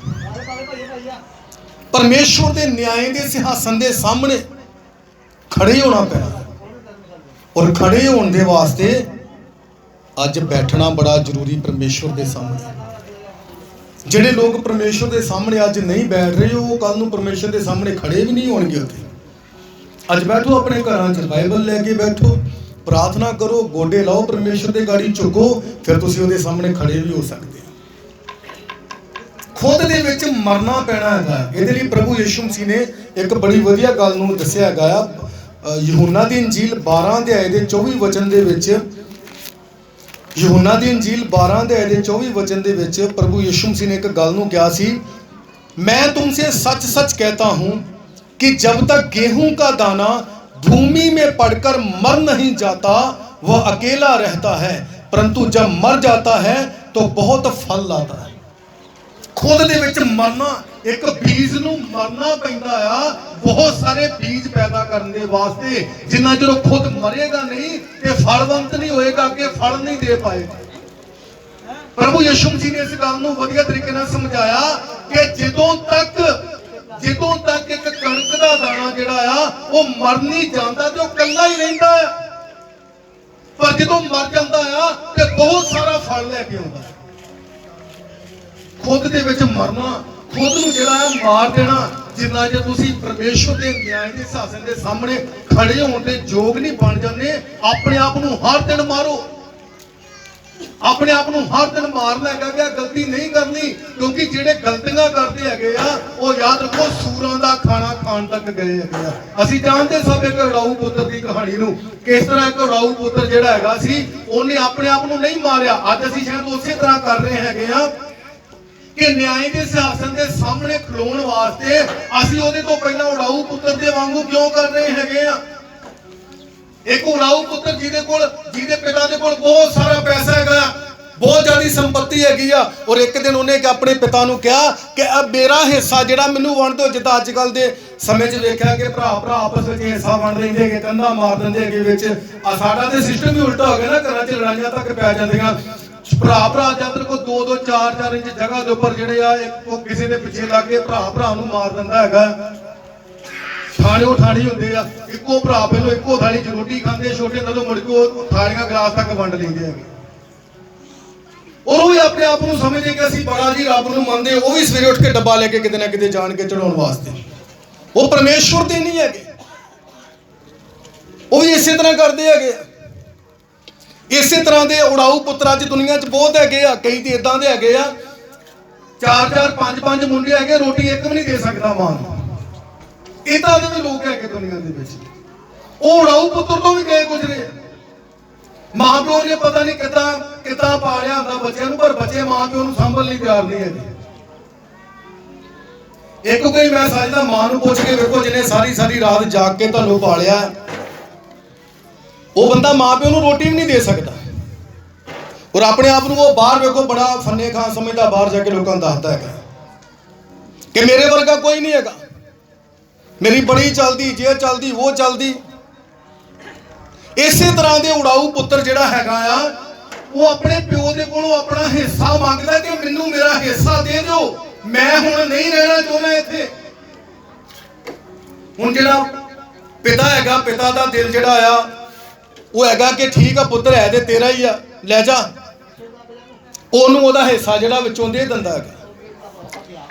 परमेश्वर के न्याय के सिंहासन के सामने खड़े होना पैना, और खड़े होने के वास्ते अज बैठना बड़ा जरूरी परमेश्वर के सामने। जिहड़े लोग परमेश्वर के सामने अज नहीं बैठ रहे, वो कल नूं परमेश्वर के सामने खड़े भी नहीं होणगे। उत्थे अज बैठो अपने घरां च बाइबल लैके बैठो, प्रार्थना करो, गोडे लाओ, परमेश्वर के गाड़ी झुको, फिर तुसीं उहदे सामने खड़े भी हो सकते हो। खुद दे विच मरना पैना है। इहदे लई प्रभु यीशु मसीह ने एक बड़ी वधिया गल नूं दस्सिया गया। यूहन्ना दी इंजील 12 अध्याय दे 24 वचन दे विच, यूहन्ना दी इंजील 12 अध्याय दे 24 वचन दे विच प्रभु यीशु मसीह ने एक गल नूं कहा सी, मैं तुमसे सच सच कहता हूं कि जब तक गेहूं का दाना भूमि में पड़कर मर नहीं जाता वह अकेला रहता है, परंतु जब मर जाता है तो बहुत फल लाता है। खुद दे विच मरना, एक बीज नूं मरना पैंदा आ बहुत सारे बीज पैदा करने वास्ते। जिन्ना चਿਰ खुद मरेगा नहीं ते फलवंत नहीं होएगा, कि फल नहीं दे पाएगा। प्रभु यीशु मसीह ने इस गल नूं वधिया तरीके नाल समझाया कि ਜਦੋਂ तक एक कणक दा दाना जिहड़ा आ वो मर नहीं जाता ते वो कल्ला ही रहिंदा आ, पर ਜਦੋਂ मर जाता आ ते बहुत सारा फल लैके आउंदा। खुद दे विच मरना, खुद नूं जिहड़ा मार देना, जिन्ना जे तुसीं परमेश्वर के न्याय के सिंहासन के सामने खड़े होण दे योग नहीं बन जांदे, अपने आप नूं हर दिन मारो। अपने आप को हर दिन मारना है कि गलती नहीं करनी, क्योंकि जेडे गलतियां करते हैं वो याद रखो सूरां दा खाना खाण तक गए हैं। असीं जानते सब एक उड़ाऊ पुत्र की कहानी नूं, किस तरह एक उड़ाऊ पुत्र जिहड़ा हैगा सी उन्हें अपने आप को नहीं मारिया। अज असीं शायद उस तरह कर रहे हैं कि न्याय के सिंहासन के सामने खलोण वास्ते असीं उहदे तों पहलां उड़ाऊ पुत्र दे वांगू क्यों कर रहे हैं। एक उड़ाऊ पुत्र जिहदे पिता दे कोल बहुत सारा पैसा है, बहुत ज्यादा संपत्ति हैगी आ, और एक दिन उन्हें अपने पिता नूं कहा कि अब मेरा हिस्सा जिहड़ा मैनूं वंड दो। जिद्दां अजकल दे समय च वेखिया कि भरा आपस में हिस्सा वंड लैंदे कि कंधा मार दिंदे कि विच साडा ते सिस्टम भी उल्टा हो गया ना, घरां च लड़ाइयां तक पै जांदियां। भरा जद को 2-2 4-4 इंच जगह के उपर जिहड़े आ किसी दे पिछे लग के भरा नूं मार दिंदा हैगा। थाने ठाणी होंदे आ, इक्को भरा पहलों इक्को थाली च रोटी खांदे, छोटे नदों मुड़ के थालियां गिलास तक वंड लैंदे हैगे। और वो अपने आप को समझदे कि असीं बड़ा जी रब नूं मनदे, वो भी सवेरे उठ के डब्बा लेके किते ना किते जाण के चढ़ाउण वास्ते। वो परमेश्वर दे नहीं हैगे, वो भी इसे तरह करदे हैगे। इसे तरह के उड़ाऊ पुत्र अज दुनिया च बहुत हैगे आ। कई तो इदां दे हैगे आ 4-4 5-5 मुंडे हैगे, रोटी एक भी नहीं दे सकदा मां नूं। इदां दे भी लोग हैगे दुनिया दे विच। वो उड़ाऊ पुत्र तो भी गए गुजरे। मां प्यो ने पता नहीं किदां पालिया हुंदा बच्चों नूं, पर बच्चे मां प्यो नूं संभल नहीं तैयार नहीं है। एक कोई मैं समझदा मां नूं पुछ के वेखो जिन्हें सारी रात जाग के तुहानूं पालिया, वो बंदा मां प्यो नूं रोटी भी नहीं दे सकता, और अपने आप को बाहर वेखो बड़ा फन्ने खां समझदा, बाहर जाके लोगों को दसदा है कि मेरे वर्गा कोई नहीं हैगा, मेरी बड़ी चलदी, जे चलदी वो चलदी। इसे तरह के उड़ाऊ पुत्र जिहड़ा हैगा आ वो अपने प्यो दे कोलों अपना हिस्सा मंगदा कि मैनूं मेरा हिस्सा दे दिओ, मैं हुण नहीं रहना चाहुंदा इत्थे। हुण जिहड़ा पिता हैगा, पिता दा दिल जिहड़ा आ वो हैगा कि ठीक है पुत्र है तो तेरा ही आ, लै जा। ओनू ओहदा हिस्सा जिहड़ा विचों दे दिंदा है।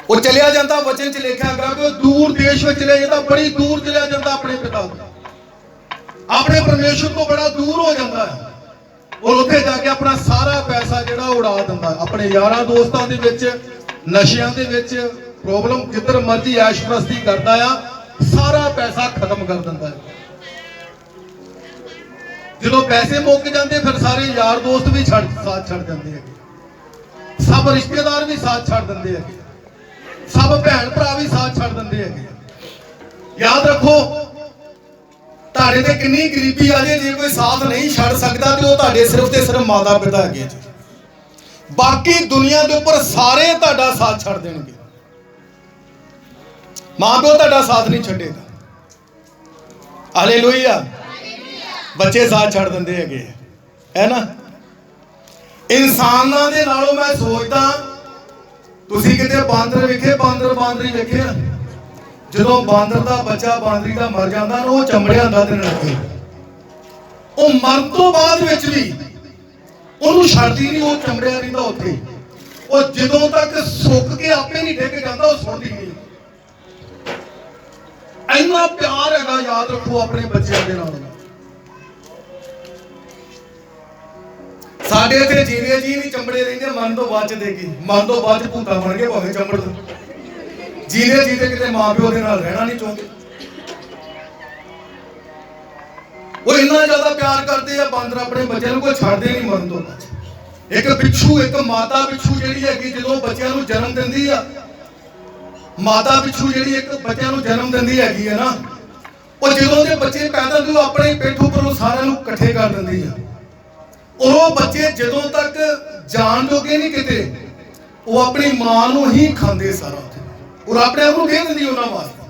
वो चलिया जाता, वचन च लिखिया हैगा कि दूर देश में चलिया जाता, बड़ी दूर चलिया जाता अपने पिता तो, अपने परमेश्वर तो बड़ा दूर हो जाता है, और उत्थे जाके अपना सारा पैसा जिहड़ा उड़ा दिंदा, अपने यारां दोस्तां दे विच, नशियां दे विच, प्रॉब्लम जिधर मर्जी ऐशप्रस्ती करदा आ, सारा पैसा खत्म कर दिंदा है। जो पैसे मुक जाते फिर सारे यार दोस्त भी साथ छड़ जाते हैं, सब रिश्तेदार भी साथ छड़ देंगे हैं, सब भैन भरा भी साथ छड़ देंगे हैं। याद रखो तुहाडे ते कितनी गरीबी आ जाए, जे कोई साथ नहीं छड़ सकता तो तुहाडे सिर्फ ते सिर्फ माता पिता है, बाकी दुनिया के उपर सारे तुहाडा साथ छड़ देंगे, मां प्यो तुहाडा साथ नहीं छड़ेगा। हालेलुया। बच्चे साथ छड़ देंगे है ना। इंसानां दे नालों मैं सोचदा, तुसीं किते बांदर वेखे, बांदरी वेखे, जदों बांदर दा बच्चा बांदरी दा मर जांदा ना, वो चमड़िया हुंदा ते नड़के, वो मरन तो बाद विच भी ਉਹਨੂੰ ਛੱਡਦੀ ਨਹੀਂ, ਉਹ ਚਮੜਿਆ ਰਹਿੰਦਾ ਉੱਥੇ, ਉਹ ਜਦੋਂ ਤੱਕ ਸੁੱਕ ਕੇ ਆਪੇ ਨਹੀਂ ਡਿੱਗ ਜਾਂਦਾ ਉਹ ਸੁਣਦੀ ਨਹੀਂ। ਇੰਨਾ ਪਿਆਰ ਹੈਗਾ, ਯਾਦ ਰੱਖੋ ਆਪਣੇ ਬੱਚਿਆਂ ਦੇ ਨਾਲ। ਸਾਡੇ ਇੱਥੇ ਜੀਵੇ ਜੀ ਨਹੀਂ ਚੰਬੜੇ ਰਹਿੰਦੇ, ਮਨ ਤੋਂ ਬਾਅਦ ਚ ਦੇਗੀ, ਮਨ ਤੋਂ ਬਾਅਦ ਚ ਭੂਤਾਂ ਬਣ ਕੇ ਭਾਵੇਂ ਚੰਬੜ ਜੀਵੇ ਜੀ ਤੇ ਕਿਤੇ ਮਾਂ ਪਿਓ ਦੇ ਨਾਲ ਰਹਿਣਾ ਨਹੀਂ ਚਾਹੁੰਦੇ। वो इन्ना ज्यादा प्यार करते हैं बांदर अपने बच्चों को, छड़ते नहीं मरन तो बाद। एक पिछू, एक माता पिछू जिहड़ी हैगी जो बच्चों को जन्म दिंदी आ, माता पिछू जिहड़ी एक बच्चों को जन्म दिंदी हैगी है ना, वो जो दे बच्चे पैदा होंदे अपने पेट उपर सारिਆਂ ਨੂੰ इकट्ठे कर दिंदी आ, और वो बच्चे जो तक जान जोगे नहीं किते, वो अपनी मां को ही खांदे सारा, और अपने आप को दे दिंदी उन्हां वास्ते।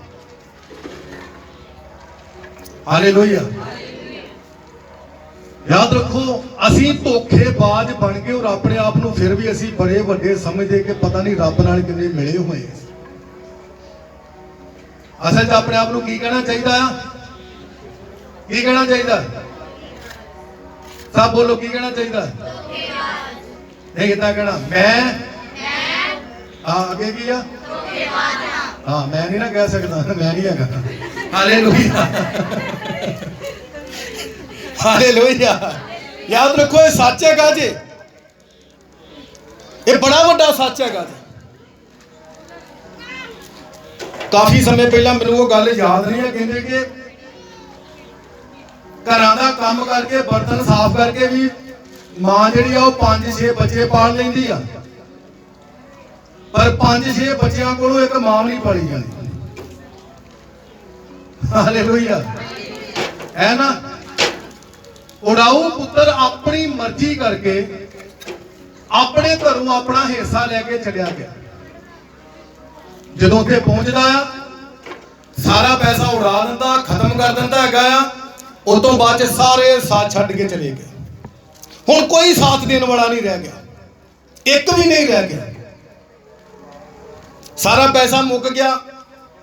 हालेलुया। याद रखो असी धोखेबाज बन गए, और अपने आप को फिर भी असी बड़े वड्डे समझते कि पता नहीं रब नाल किन्ने मिले हुए। असल अपने आप को की कहना चाहिए, की कहना चाहिए, सब बोलो की कहना चाहिए, नहीं कितना कहना, मैं आगे की हाँ मैं नहीं ना कह सकता, मैं नहीं है। हालेलुया। हालेलुया। याद रखो ये सच है जी, ये बड़ा वड्डा सच है। काफ़ी समय पहला मैनूं वो गल याद नहीं है, कहते कि घरां दा काम करके बर्तन साफ करके भी मां जिहड़ी आ 5-6 बच्चे पाल लैंदी आ, पर 5-6 बच्चों कोलों एक मां नहीं पाली जाती। हालेलुया है ना। उड़ाऊ पुत्र अपनी मर्जी करके अपने घरों अपना हिस्सा लेके चलिया गया। जदों उत्थे पहुंचदा आ सारा पैसा उड़ा दिंदा, खत्म कर दिंदा हैगा आ। उस तो बाद सारे साथ छड्ड के चले गए। हुण कोई साथ देने वाला नहीं रह गया, एक भी नहीं रह गया। सारा पैसा मुक गया।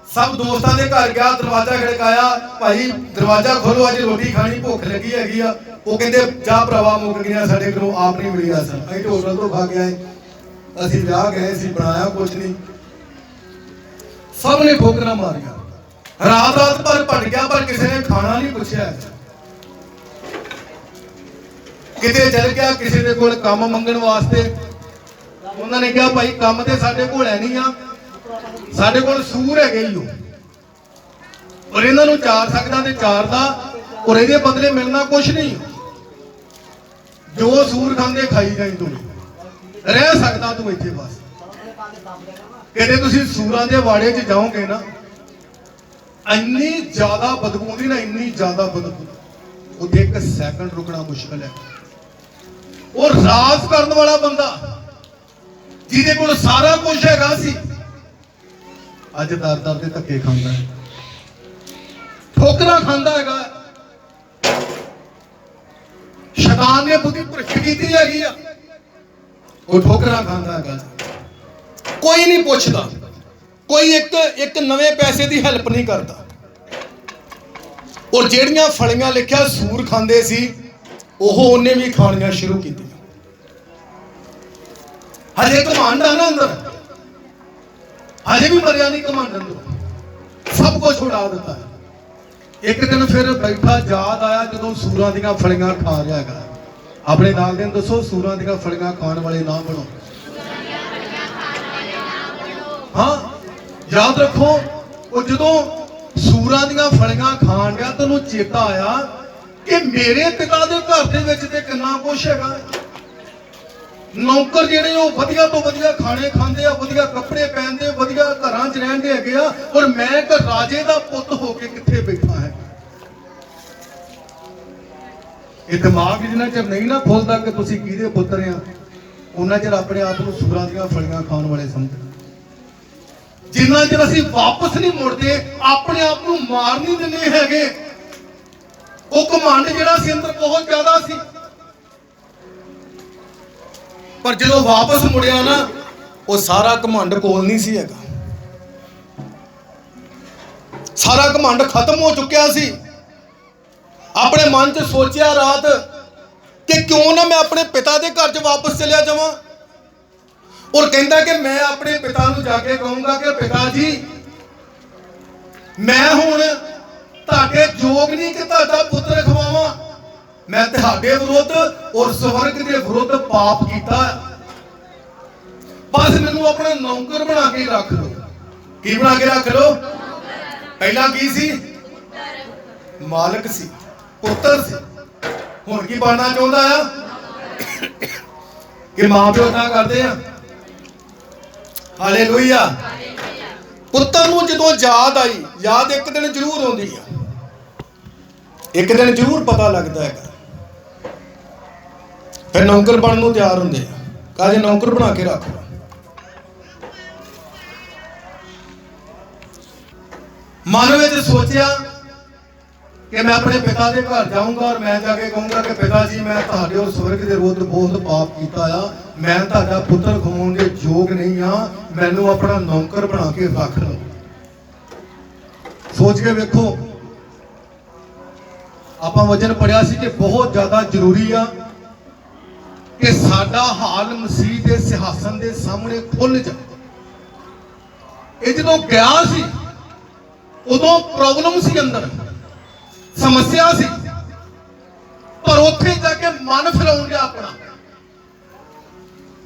सब दोस्तों के घर गया, दरवाजा खड़काया, भाई दरवाजा खोलो, अज रोटी खानी, भुख लगी हैगी आ। वो कहते जा भरावा मुक गया, साडे कोलों आप नहीं मिली सन, असीं होटल तो खा के आए, असीं विआह गए, असीं बनाया कुछ नहीं। सब ने ठोकरा मारिया, रात रात भर भट गया, पर किसी ने खाना नहीं पूछा। किते चल गया किसी के कोल काम मंगण वास्ते, उन्होंने कहा भाई काम तो साडे कोल है नहीं आ, साडे कोल सूर है गई हो, और इन्हों चार सकदा ते चार दा, और ये बदले मिलना कुछ नहीं। जो सूर खांदे खाई जाई, तू रह सकदा तू इत्थे बस। कहते तुसीं सूरां दे वाड़े च जाओगे ना, इन्नी ज्यादा बदबू आउंदी ना, इन्नी ज्यादा बदबू, उत्थे एक सैकंड रुकना मुश्किल है। और राज करने वाला बंदा जिहदे कोल सारा कुछ हैगा सी, अज दर दर दे धक्के खांदा है, ठोकरा खांदा हैगा। शैतान ने बुद्धि भ्रष्ट कीती हैगी आ, वो ठोकरा खांदा हैगा। कोई नहीं पुछदा, कोई एक नवे पैसे की हेल्प नहीं करता। और जेड़ियां फलियां लिखिया सूर खांदे सी, उन्हें भी खानियां शुरू की। हजे घमंड आ ना अंदर, हजे भी मरिया नहीं घमंड अंदर, सब कुछ उड़ा दिता है। एक दिन फिर बैठा याद आया जो सूरां दियां फलियां खा रहा है। अपने नाल दिन दसो, सूरां दियां फलियां खाण वाले ना बनो। हाँ याद रखो, वो जो सूरां दियां फलियां खाण गया तो चेता आया कि मेरे पिता के घर दे विच ते कितना कुछ हैगा। नौकर जिहड़े वो वधिया तो वधिया खाने खांदे आ, वधिया कपड़े पहनदे, वधिया घरां च रहिंदे हैगे आ, और मैं एक राजे दा पुੱਤ होके कित्थे बैठा है। ये दिमाग जिन्ना चਿਰ नहीं ना खुलदा कि तुसीं किहदे पुੱਤਰ आ, उन्ना चਿਰ अपने आप को सूरां दियां फलियां खाण वाले समझो। जिन्ना चਿਰ ਅਸੀਂ वापस नहीं मुड़ते, अपने आप को मार नहीं दिंदे हैगे। वो घमंड जिहड़ा सी अंदर बहुत ज्यादा सी, पर जो वापस मुड़िया ना, वो सारा घमंड कोल नहीं सी हैगा। सारा घमंड खत्म हो चुकिया सी। अपने मन च सोचिया रात कि क्यों ना मैं अपने पिता के घर च वापस चलिया जावां, और कहता कि मैं अपने पिता नूं जाके कहूंगा कि पिता जी मैं हुण तुहाडे जोग नहीं कि तुहाडा पुत्र खवावां, मैं तुहाडे विरुद्ध और स्वर्ग के विरुद्ध पाप किया, बस मैनूं अपना नौकर बना के रख लो। की बना के रख लो? पहला की सी? मालिक सी, पुत्र सी। हुण की बनना चाहुंदा है कि मां प्यो ना करदे आ। हालेलुया। पुत्र नूं जदों याद आई, याद एक दिन जरूर आउंदी है, एक दिन जरूर पता लगता है। फिर नौकर बनने को तैयार होंगे, कहा नौकर बना के रख। मन में सोचा कि मैं अपने पिता के घर जाऊंगा और मैं जाके कहूंगा कि पिता जी मैं तुहाडे और स्वर्ग के विरुद्ध बहुत पाप किया आ, मैं तुहाडा पुत्र खवाउण दे योग नहीं हाँ, मैनू अपना नौकर बना के रख लो। सोच के वेखो, आपां वचन पढ़िया सी कि बहुत ज्यादा जरूरी आ कि साडा हाल मसीह के सिंहासन के सामने खुल जाए। जो गया सी उदों प्रॉब्लम सी, अंदर समस्या सी, पर उत्थे जाके मन फिराउण गया अपना,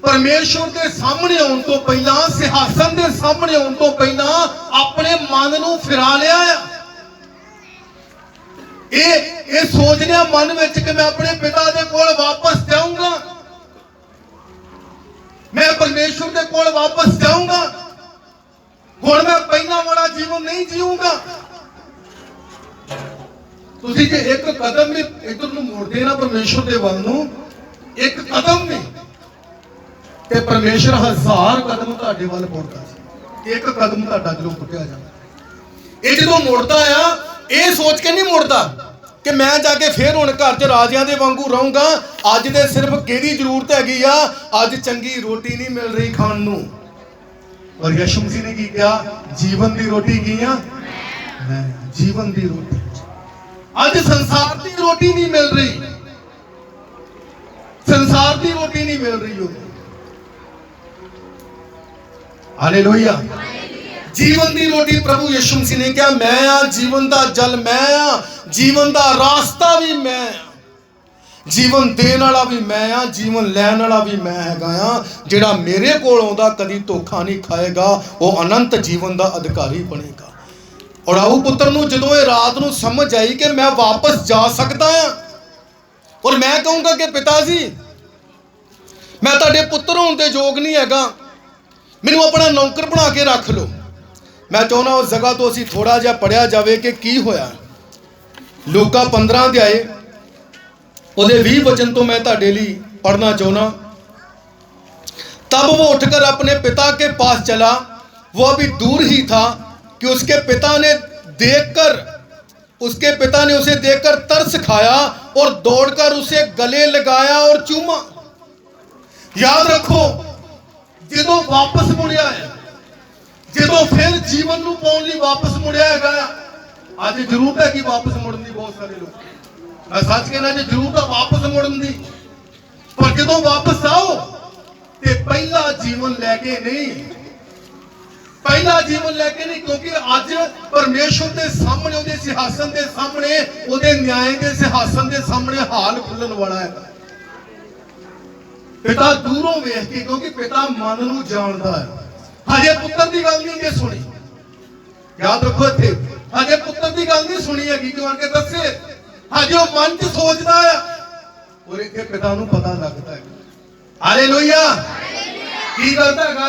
पर परमेश्वर के सामने आने तो पहला, सिंहासन के सामने आने तो पहला अपने मन नूं फिरा लिया। ये सोच लिया मन में कि मैं अपने पिता के कोल वापस जाऊंगा, मैं परमेश्वर के कोल वापस जाऊंगा, हुण मैं पहला वाला जीवन नहीं जीऊंगा। तुसीं जे एक कदम भी इधर नूं मोड़दे ना परमेश्वर के वल नूं, एक कदम भी, ते परमेश्वर 1000 कदम तुहाडे वल मोड़दा सी। एक कदम तुहाडा जदों पुट्टिया जांदा, ये जदों मोड़दा आ, ये सोच के नहीं मुड़दा कि मैं जाके फिर हुण घर च राजियां दे वांगू रहूंगा। अज दे सिर्फ किहदी जरूरत हैगी आ, अज चंगी रोटी नहीं मिल रही खाण नूं। और यीशु मसीह ने की कहा, जीवन दी रोटी की आ मैं, जीवन दी रोटी। अज संसार दी रोटी नहीं मिल रही, संसार दी रोटी नहीं मिल रही हो। हालेलुया। जीवन दी रोटी प्रभु यीशु मसीह ने कहा मैं आ, जीवन दा जल मैं आ, जीवन दा रास्ता भी मैं आ, जीवन देण वाला भी मैं आ, जीवन लैण वाला भी मैं हैगा आ। जिहड़ा मेरे कोल आउंदा कदी धोखा नहीं खाएगा, वो अनंत जीवन दा अधिकारी बनेगा। और आऊ पुत्र नूं जदों ये रात नूं समझ आई कि मैं वापस जा सकदा आ, और मैं कहूँगा कि पिता जी मैं तुहाडे पुत्र होण दे योग नहीं हैगा, मैनूं अपना नौकर बना के रख लो। मैं चाहुंदा उस जगह तो असीं थोड़ा जिहा पढ़िया जावे कि की होया। लूका 15 अध्याय उहदे 20 वचन तो मैं तुहाडे लई पढ़ना चाहुंदा। तब वो उठकर अपने पिता के पास चला, वो अभी दूर ही था कि उसके पिता ने उसे देखकर तरस खाया और दौड़कर उसे गले लगाया और चूमा। याद रखो, जदों वापस मुड़िया है, जदों फिर जीवन नूं पाउण लई वापस मुड़िया हैगा। अज जरूरत है कि वापस मुड़न दी, बहुत सारे लोग, मैं सच कहना जी जरूरत है वापस मुड़न दी, पर जदों वापस आओ ते पहला जीवन लैके नहीं, पहला जीवन लैके नहीं, क्योंकि अज परमेश्वर के सामने, उहदे सिंहासन के सामने, उहदे न्याय के सिंहासन के सामने हाल खुलण वाला है। पिता दूरों वेख के, क्योंकि पिता मन नूं जानदा है। हजे पुत्र की गल नहीं जे सुनी, याद रखो इत्थे, हजे पुत्र की गल नहीं सुनी हैगी कि आके दसे, हजे वो मन च सोचदा है और इत्थे पिता नूं पता लगदा है। हालेलुया। की करदा हैगा,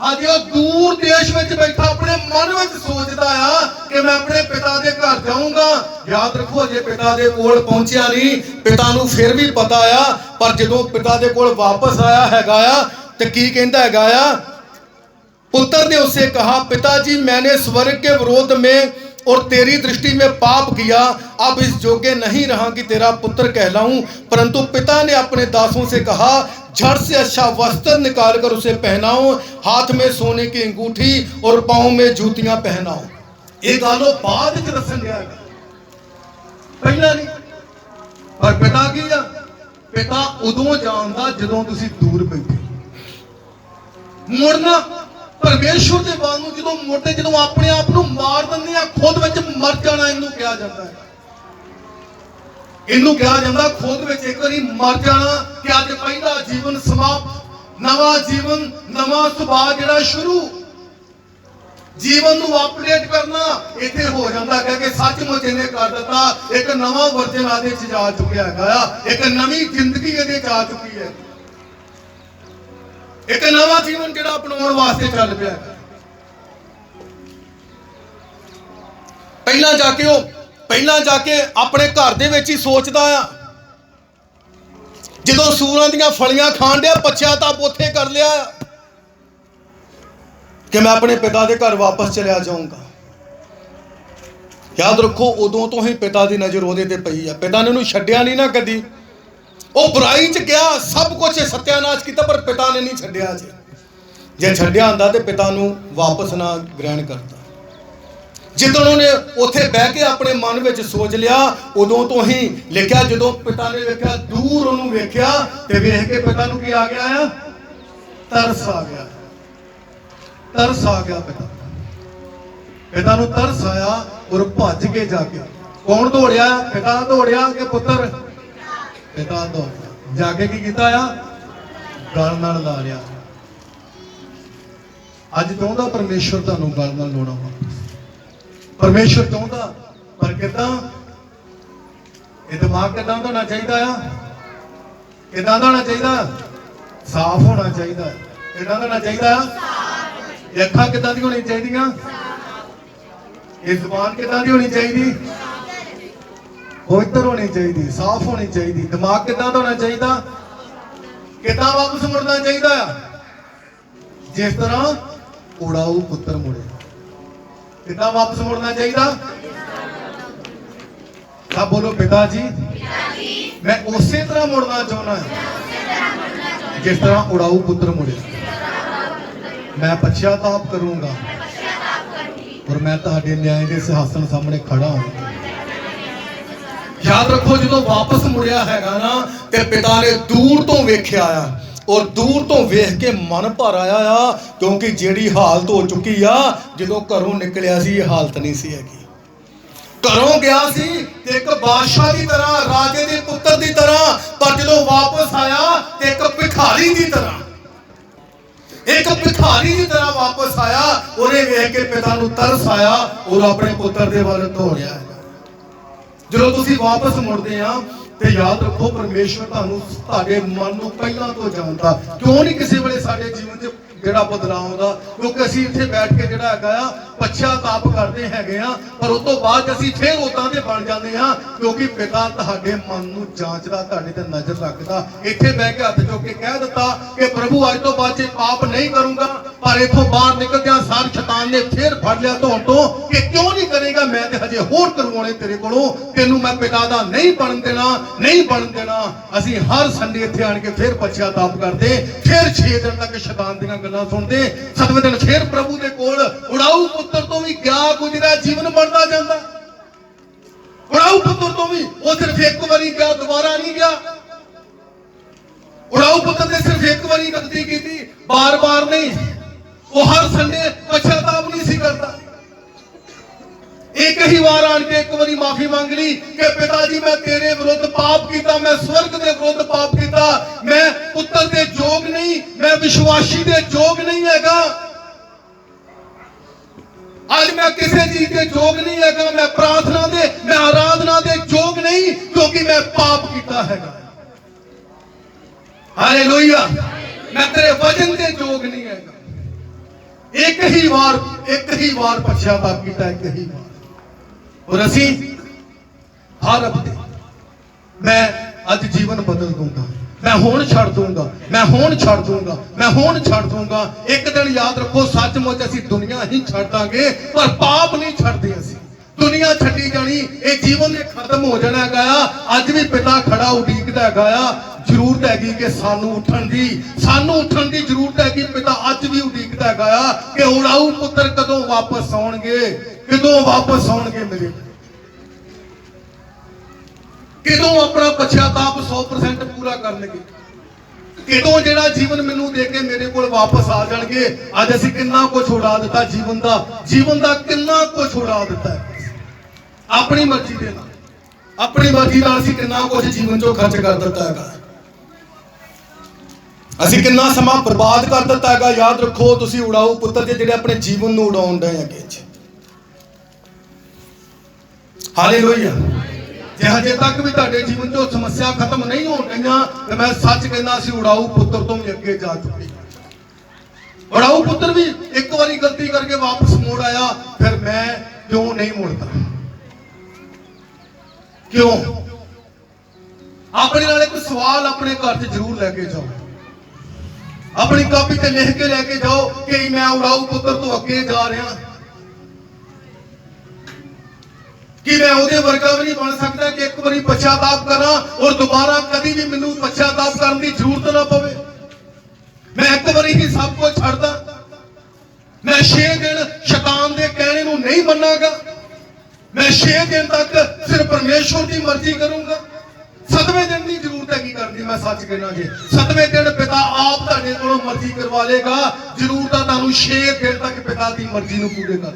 हजे वो दूर देश में बैठा अपने मन में सोचदा है कि मैं अपने पिता के घर जाऊंगा। याद रखो, हजे पिता के कोल पहुंचिया नहीं, पिता नूं फिर भी पता आ, पर जदों पिता के कोल वापस आया हैगा ते की कहंदा हैगा, पुत्र ने उससे कहा, पिताजी मैंने स्वर्ग के विरोध में और तेरी दृष्टि में पाप किया, अब इस जोग्य नहीं रहा कि तेरा पुत्र कहलाऊं। परंतु पिता ने अपने दासों से कहा, झट से अच्छा वस्त्र निकालकर उसे पहनाओ, हाथ में सोने की अंगूठी और पांव में जूतियां पहनाओ। ये गालो बाद च दसन दिया, पहला नहीं। पर पिता की आ, पिता उदों जानदा जदों तुसीं दूर बैठे। मुड़ना परमेश्वर के वांगू जदों मुड़दे, जदों अपने आप नूं मार दिंदे आ, खुद विच मर जाना इनू कहा जाता है। इनू कहा जाता खुद विच एक बारी मर जाना कि अज पहला जीवन समाप्त, नवा जीवन, नवा सुभाव जिहड़ा शुरू, जीवन नूं अपडेट करना इत्थे हो जाता है कि सचमुच इन्हें कर दिता, एक नवा वर्जन आदे च जा चुकिया है, एक नवी जिंदगी इहदे च आ चुकी है, एक नवा जीवन जिहड़ा अपनाउण वास्ते चल पिया। पहला जाके अपने घर दे विच ही सोचदा आ, जदों सूरां दीयां फलियां खाण दिया पश्चाताप उत्थे कर लिया कि मैं अपने पिता के घर वापस चलिया जाऊंगा। याद रखो, उदों तो ही पिता की नज़र उहदे ते पई है। पिता ने उहनूं छड्डिया नहीं ना कदी, वो बुराई च गया, सब कुछ सत्यानाश किया, पर पिता ने नहीं छड्डिया। जे छड्डिया हुंदा ते पिता नूं वापस ना ग्रहण करता। जिद्दों उन्होंने उत्थे बह के अपने मन में सोच लिया, उदों तो ही लिखा, जदों पिता ने वेख्या, दूर उन्होंने वेख्या ते वेख के पिता नूं की आ गया है, तरस आ गया, तरस आ गया। पिता नूं तरस आया और भज के जाके, कौन दौड़िया? पिता दौड़िया कि पुत्र? पिता दौड़िया जाके की कीता आ? गल नाल ला लिया। अज चाहुंदा परमेश्वर तुहानूं गल नाल लाउणा वापस। परमेश्वर चाहुंदा, पर किदां? ये दिमाग किदां दा होना चाहिदा आ? किदां दा होना चाहिदा? साफ होना चाहिदा। किदां दा होना चाहिदा? ये अखां किदां दी होनी चाहिदियां? ये जुबान किदां दी होनी चाहिदी? पवित्र होनी चाहिए, साफ होनी चाहिए। दिमाग किदां दा होना चाहिए? किदां वापस मुड़ना चाहिए? जिस तरह उड़ाऊ पुत्र मुड़े। किदां वापस मुड़ना चाहिए? सब बोलो पिताजी, मैं उसी तरह मुड़ना चाहना है जिस तरह उड़ाऊ पुत्र मुड़े। मैं पश्चाताप करूंगा और मैं तुहाडे न्याय के सिंहासन सामने खड़ा हूं। याद रखो, जो वापस मुड़िया हैगा ना ते पिता ने दूर तो वेख्या आ और दूर तो वेख के मन भर आया आ, क्योंकि जिहड़ी हालत हो चुकी आ, जो घरों निकलिया सी ये हालत नहीं सी हैगी। घरों गया सी एक बादशाह की तरह, राजे के पुत्र की तरह, पर जो वापस आया एक भिखारी की तरह, एक भिखारी की तरह वापस आया। उन्हें वेख के पिता नूं तरस आया और अपने पुत्र के वाल दौड़िया। जो तुसीं वापस मुड़दे आ ते याद रखो, परमेश्वर तुहानूं तुहाडे मन नूं पहिलां तो जानदा। क्यों नहीं किसी वेले साडे जीवन च ਜਿਹੜਾ ਬਦਲਾਅ ਆਉਂਦਾ? ਕਿਉਂਕਿ ਅਸੀਂ ਇੱਥੇ ਬੈਠ ਕੇ ਜਿਹੜਾ ਹੈਗਾ ਆ ਪਛਤਾਪ ਕਰਦੇ ਹੈਗੇ ਆ, ਪਰ ਉਸ ਤੋਂ ਬਾਅਦ ਅਸੀਂ ਫੇਰ ਉਦਾਂ ਦੇ ਬਣ ਜਾਂਦੇ ਆ, ਕਿਉਂਕਿ ਪਿਤਾ ਤੁਹਾਡੇ ਮਨ ਨੂੰ ਜਾਂਚਦਾ, ਤੁਹਾਡੇ ਤੇ ਨਜ਼ਰ ਰੱਖਦਾ। ਇੱਥੇ ਬਹਿ ਕੇ ਹੱਥ ਚੁੱਕ ਕੇ ਕਹਿ ਦਿੱਤਾ ਕਿ ਪ੍ਰਭੂ ਅੱਜ ਤੋਂ ਬਾਅਦ ਪਾਪ ਨਹੀਂ ਕਰੂੰਗਾ, ਪਰ ਇੱਥੋਂ ਬਾਹਰ ਨਿਕਲਦਿਆਂ ਸਾਰ ਸ਼ੈਤਾਨ ਨੇ ਫੇਰ ਫੜ ਲਿਆ ਧੌਣ ਤੋਂ ਕਿ ਕਿਉਂ ਨਹੀਂ ਕਰੇਗਾ, ਮੈਂ ਤੇ ਹਜੇ ਹੋਰ ਕਰਵਾਉਣੇ ਤੇਰੇ ਕੋਲੋਂ, ਤੈਨੂੰ ਮੈਂ ਪਿਤਾ ਦਾ ਨਹੀਂ ਬਣਨ ਦੇਣਾ, ਨਹੀਂ ਬਣਨ ਦੇਣਾ। ਅਸੀਂ ਹਰ ਸੰਡੇ ਇੱਥੇ ਆਣ ਕੇ ਫੇਰ ਪਛਤਾਪ ਕਰਦੇ, ਫੇਰ 6 ਦਿਨ ਤੱਕ ਸ਼ੈਤਾਨ ਦੀਆਂ सुनते, 7वें दिन फिर प्रभु के कोल उड़ाऊ पुत्र तो भी क्या गुजरा जीवन बढ़ता जाता। उड़ाऊ पुत्र तो भी वो सिर्फ एक बारी गया, दोबारा नहीं गया। उड़ाऊ पुत्र ने सिर्फ एक बारी गलती की थी, बार बार नहीं। वो हर संडे पश्चाताप नहीं सी करता। एक ही बार आन के एक बारी माफी मांग ली कि पिताजी मैं तेरे विरुद्ध पाप किया, मैं स्वर्ग के विरुद्ध पाप किया, मैं पुत्र दे जोग नहीं, मैं विश्वासी दे जोग नहीं हैगा। आज मैं किसी चीज के जोग नहीं हैगा, मैं प्रार्थना दे, मैं आराधना दे जोग नहीं, क्योंकि मैं पाप किया हैगा। हालेलुया, मैं तेरे वचन के जोग नहीं हैगा। एक ही बार पश्चाताप किया, एक ही बार। और असी हर हफ्ते मैं अज जीवन बदल दूंगा, मैं हुण छड़ दूंगा, मैं हुण छड़ दूंगा, मैं हुण छड़ दूंगा। एक दिन याद रखो, सचमुच असी दुनिया ही छड़ दांगे, पर पाप नहीं छड़दे। असी दुनिया छड्डी जानी, ये जीवन ने खत्म हो जाना गया। अज भी पिता खड़ा उड़ीकदा गया, जरूरत हैगी कि सानू उठण दी जरूरत है कि पिता अज भी उड़ीकदा गया कि उड़ाऊ पुत्र कदों वापस आउणगे, किदों वापस आउणगे मेरे, किदों अपना पश्चाताप 100% पूरा करनगे, किदों जेड़ा जीवन मैनू दे के मेरे कोल वापस आ जाणगे। अज असीं किन्ना कुछ उड़ा दिता, जीवन दा किन्ना कुछ उड़ा दिता है अपनी मर्जी दे नाल, अपनी मर्जी नाल असीं किन्ना कुछ जीवन चों खर्च कर दिता है, असीं किन्ना समा बर्बाद कर दिता है। याद रखो, तुसीं उड़ाऊ पुत्र जे जिहड़े अपने जीवन नूं उड़ाउण डए हैगे। हालेलुया, जे हजे तक भी तुहाडे जीवन चों समस्या खत्म नहीं हो गईयां, ते मैं सच कहना असीं उड़ाऊ पुत्र तो भी अगे जा चुके। उड़ाऊ पुत्र भी एक बारी गलती करके वापस मुड़ आया, फिर मैं क्यों नहीं मुड़ता? क्यों? अपने नाल एक सवाल अपने घर से जरूर लेके जाओ, अपनी कापी ते लिख के लेके जाओ कि मैं उड़ाऊ पुत्र तो अगे जा रहा, कि मैं उहदे वर्गा भी नहीं बन सकता कि एक बारी पश्चाताप करा और दोबारा कभी भी मैनू पश्चाताप करने की जरूरत ना पवे। मैं एक बारी ही सब कुछ छड्डदा, मैं 6 दिन शैतान दे कहने नूं नहीं मन्नागा, मैं 6 दिन तक सिर्फ परमेश्वर की मर्जी करूंगा। 7वें दिन की जरूरत है की करनी, मैं सच कहना जी 7वें दिन पिता आप तुहाडे कोलों मर्जी करवा लेगा। जरूरत है तुहानूं 6 दिन तक पिता की मर्जी नूं पूरे कर,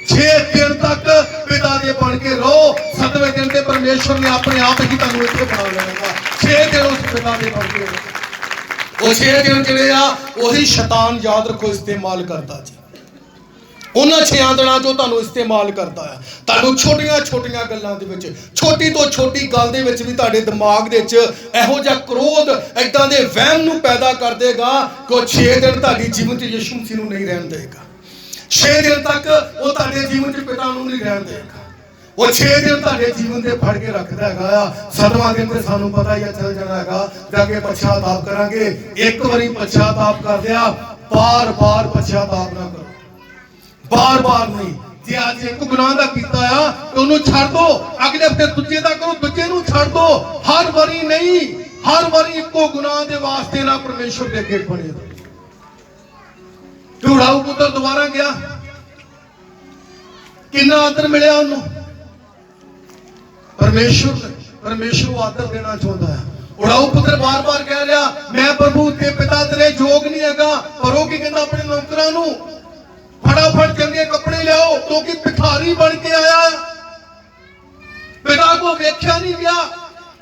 6 दिन तक पिता दे बन के रहो। 7वें दिन ते परमेश्वर ने अपने आप ही तुहानूं इत्थे बना लेगा। 6 दिन उस पिता दे बन के रहो। वो 6 दिन जिहड़े आ उही शैतान याद रखो इस्तेमाल करता जी। उन्हां 6 दिनां चों तुहानूं इस्तेमाल करता है। तुहानूं छोटियां छोटियां गल्लां दे विच, छोटी तो छोटी गल दे विच भी तुहाडे दिमाग दे विच इहो जिहा क्रोध इदां दे वहम नूं पैदा कर देगा कि वो 6 दिन तुहाडी जीवन च यीशु मसीह नूं नहीं रहन देगा। 6 दिन तक वो तुहाडे जीवन च पिता नूं नहीं रहन देगा। वो 6 दिन तुहाडे जीवन दे फड़ के रखदा हैगा। 7वां दिन ते सानूं पता ही है चल जाना हैगा, जाके पश्चाताप करांगे। एक बारी पश्चाताप कर दिया, बार बार पश्चाताप ना करो, बार बार नहीं। जे अज एक गुनाह दा कीता आ ते ओनू छड्ड दो, अगले हफ्ते दूजे दा करो, दूजे नू छड्ड दो। हर बारी नहीं, हर बारी इक्को गुनाह दे वास्ते ना परमेश्वर दे अगे बने। ढूढ़ाऊ पुत्र दोबारा गया, किन्ना आदर मिलिया ओनू। परमेश्वर आदर देना चाहता है। उड़ाऊ पुत्र बार बार कह रहा मैं प्रभु ते पिता तेरे जोग नहीं हैगा, पर वो की कहंदा अपने नौकरां नू फटाफट चंगे कपड़े लियाओ क्योंकि भिखारी बन के आया। पिता को वेख्या नहीं गया।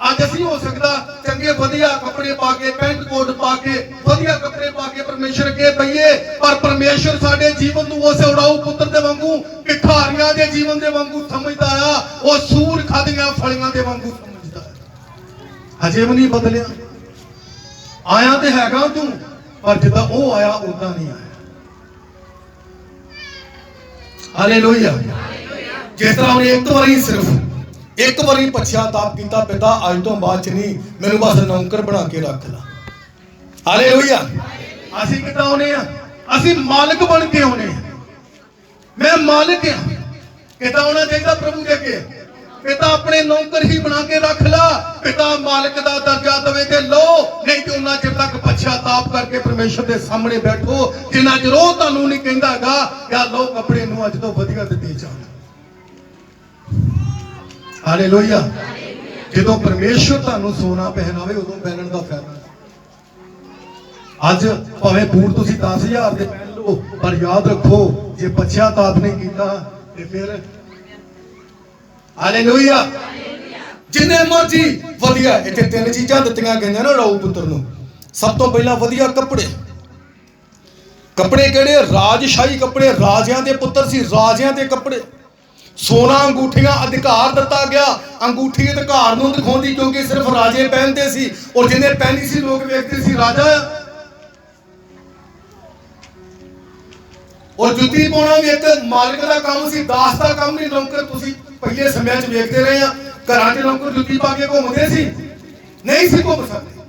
आज असीं हो सकता चंगे वधिया कपड़े पा के, पैंट कोट पा के, वधिया कपड़े पा के परमेश्वर के पईए, पर परमेश्वर साडे जीवन नूं उस उड़ाऊ पुत्र दे वांगू भिखारियां दे जीवन दे वांगू समझदा आ। वो सूर खादियां फलियां दे वांगू समझदा है। हजे भी नहीं बदलिया। आया ते हैगा तू, पर जिद्दां ओ आया उदां नहीं आया। हालेलुया। जिस तरह उन्हें एक बारी सिर्फ एक बारी पश्चाताप किया, पिता अज तो बाद च नहीं मैनू बस नौकर बना के रख ला। हालेलुया। असीं किदां होने आ? असीं मालिक बन के होने। मैं मालिक हां। किदां होना चाहिए प्रभु दे अगे? पिता अपने नौकर ही बना के रख ला। पिता मालिक दा दर्जा दवे ते लो, नहीं तो उन्ना चिर तक पश्चाताप करके परमेश्वर दे सामने बैठो जिन्ना चिर ओ तुहानूं नहीं कहंदागा या लो कपड़े नूं अज तो वधिया ते दे जाओ। हालेलुया। जदों परमेश्वर तुहानूं सोना पहनावे उदों पहनण दा फायदा। अज भावें बूट तुसीं 10,000 दे पहन लो, पर याद रखो जे पश्चाताप नहीं कीता ते फिर हालेलुया। जिन्ने मर्जी वधिया इत्थे 3 चीज़ां दित्तियां गईयां ना उड़ाऊ पुत्र नूं। सब तो पहला वधिया कपड़े। कपड़े किहड़े? राजशाही कपड़े। राजियां दे पुत्र सी, राजियां दे कपड़े। सोना अंगूठियां अधिकार दिता गया। अंगूठी अधिकार नूं दिखाउंदी क्योंकि सिर्फ राजे पहनते सी, और जिन्हें पहनी सी लोग वेखदे सी राजा। और जुत्ती पाउणा भी एक मालिक का काम सी, दास का काम नहीं। नौकर तुसीं पहले समय च वेखदे रहे आ, घरां च नौकर जुत्ती पा के घूमदे सी? नहीं सी घूम सकदे।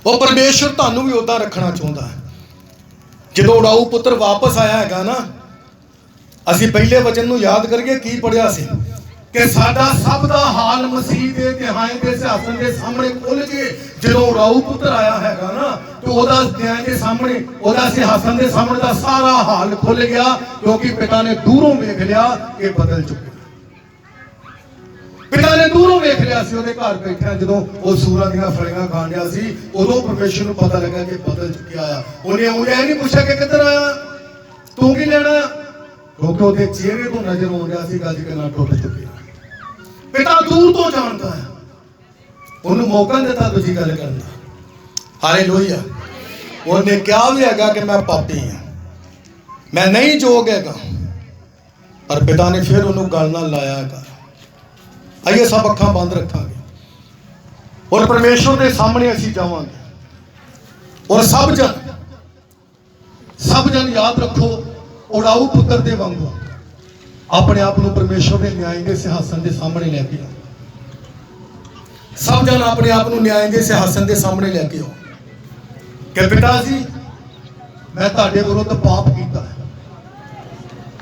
वो परमेश्वर तुहानूं भी उदां रखना चाहुंदा है। जदों उड़ाऊ पुत्र वापस आया हैगा ना, असीं पहले वचन नूं याद करिए की पढ़िया सी कि साडा सब दा हाल मसीह दे न्याय दे सिंहासन दे सामने खुल के जदों उड़ाऊ पुत्र आया हैगा ना, तो ओदा न्याय दे सामने, ओदा सिंहासन दे सामने दा सारा हाल खुल गया, क्योंकि पिता ने दूरों वेख लिया कि बदल चुके। पिता ने दूरों वेख लिया सी ओदे घर बैठा जदों वो सूरां दीयां फलियां खाण लिया सी, उदों परमेश्वर नूं पता लगा कि बदल चुके आया। उन्हें उन्हें नहीं पूछा कि किधर आया, तू की लेना, क्योंकि ओदे चेहरे तो नजर हो रहा सी गज के ना टुट चुके। पिता दूर तो जानता है, उन्हें मौका देता दूसरी गल करने का। हालेलुया। उन्हें क्या भी हैगा कि मैं पापी हाँ, मैं नहीं जोग हैगा, पर पिता ने फिर उन्होंने गल ना लाया हैगा। आइए सब अखां बंद रखांगे और परमेश्वर के सामने असीं जावांगे। और सब जन याद रखो, उड़ाऊ पुत्र दे वांगू अपने आप को परमेश्वर के न्याय के सिंहासन के सामने लैके आओ। सब जन अपने आप को न्याय के सिंहासन के सामने लैके आओ कि पिता जी मैं तुहाडे विरुद्ध पाप किया है,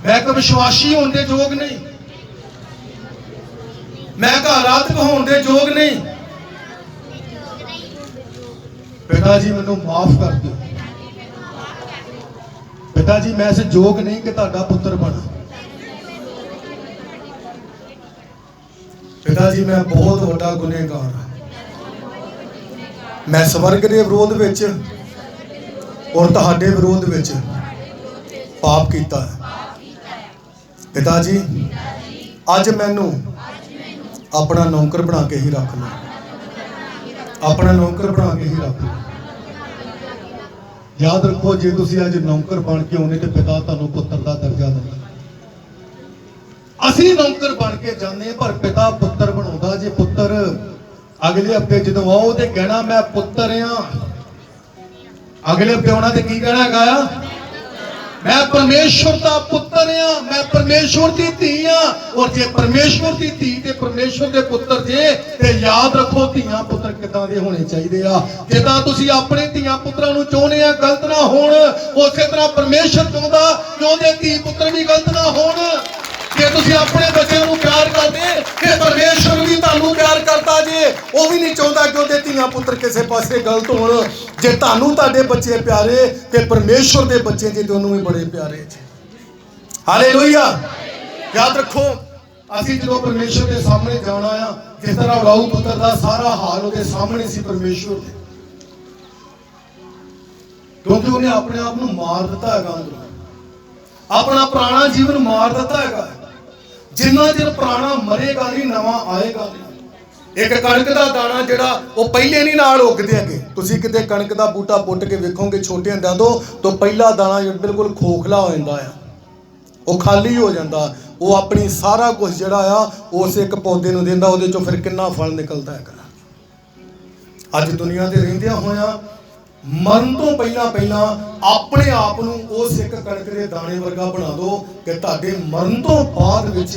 मैं एक विश्वासी होने के योग नहीं, मैं घर रात होने के योग नहीं। पिता जी मैनू माफ कर दो। पिता जी मैं इस योग नहीं कि तुहाडा पुत्र बना। पिता जी मैं बहुत बड़ा गुनहगार हाँ, मैं स्वर्ग के विरोध विच और तुहाडे विरोध विच पाप किया है। पिता जी अज मैनू अपना नौकर बना के ही रख लो। अपना नौकर बना के ही रख लो। याद रखो, जे तुसी अज नौकर बन के आने तो पिता तुहानू पुत्र का दर्जा दिंदा। असीं नौकर बन के जाने पर पिता पुत्र बनाउंदा। जे पुत्र अगले हफ्ते जदों आओ तो कहना मैं पुत्र हाँ। अगले हफ्ते आना तो की कहना गाया, मैं परमेश्वर का पुत्र हाँ, मैं परमेश्वर की धी हाँ। और जे परमेश्वर की धी ते परमेश्वर के पुत्र जे ते याद रखो धियां पुत्र किदां दे होने चाहिए आ। जिद्दां तुसीं अपने धियां पुत्रां नूं चाहुंदे आ गलत ना होण, उसे तरह परमेश्वर चाहुंदा कि उहदे धी पुत्र भी गलत ना होण। जे तुसीं अपने बच्चों को प्यार करदे ते परमेश्वर भी तुहानूं प्यार करदा जे। वो भी नहीं चाहुंदा कि उहदे धीआं पुत्र किसी पासे गलत होण। जे तुहानूं तुहाडे बच्चे प्यारे ते परमेश्वर दे बच्चे जे तुहानूं भी बड़े प्यारे जे। हालेलुया। याद रखो, असीं जदों परमेश्वर के सामने जाना आ, जिस तरह राऊ पुत्र का सारा हाल उहदे सामने सी परमेश्वर दे, क्योंकि उन्हें अपने आप नूं मार दिता हैगा, अपना पुराना जीवन मार दिता हैगा। जिन्ना चिर पुराना मरेगा नहीं नवां आएगा नहीं। एक कणक का दाना जिहड़ा वो पहले नहीं नाल उगदे अगे। तुसीं किते कणक का बूटा पुੱਟ के वेखोगे छोटे हुंदिआं तो पहला दाना बिल्कुल खोखला हो जाता है, वो खाली हो जाता। वो अपनी सारा कुछ जिहड़ा आ उस एक पौधे नूं दिंदा, उहदे चों फिर किन्ना फल निकलता है। अज दुनिया ते रहिंदिआं होइआं मरण तो पहला अपने आप नूं उस एक कणक के दाने वर्गा बना दो कि तुहाडे मरण तो बाद विच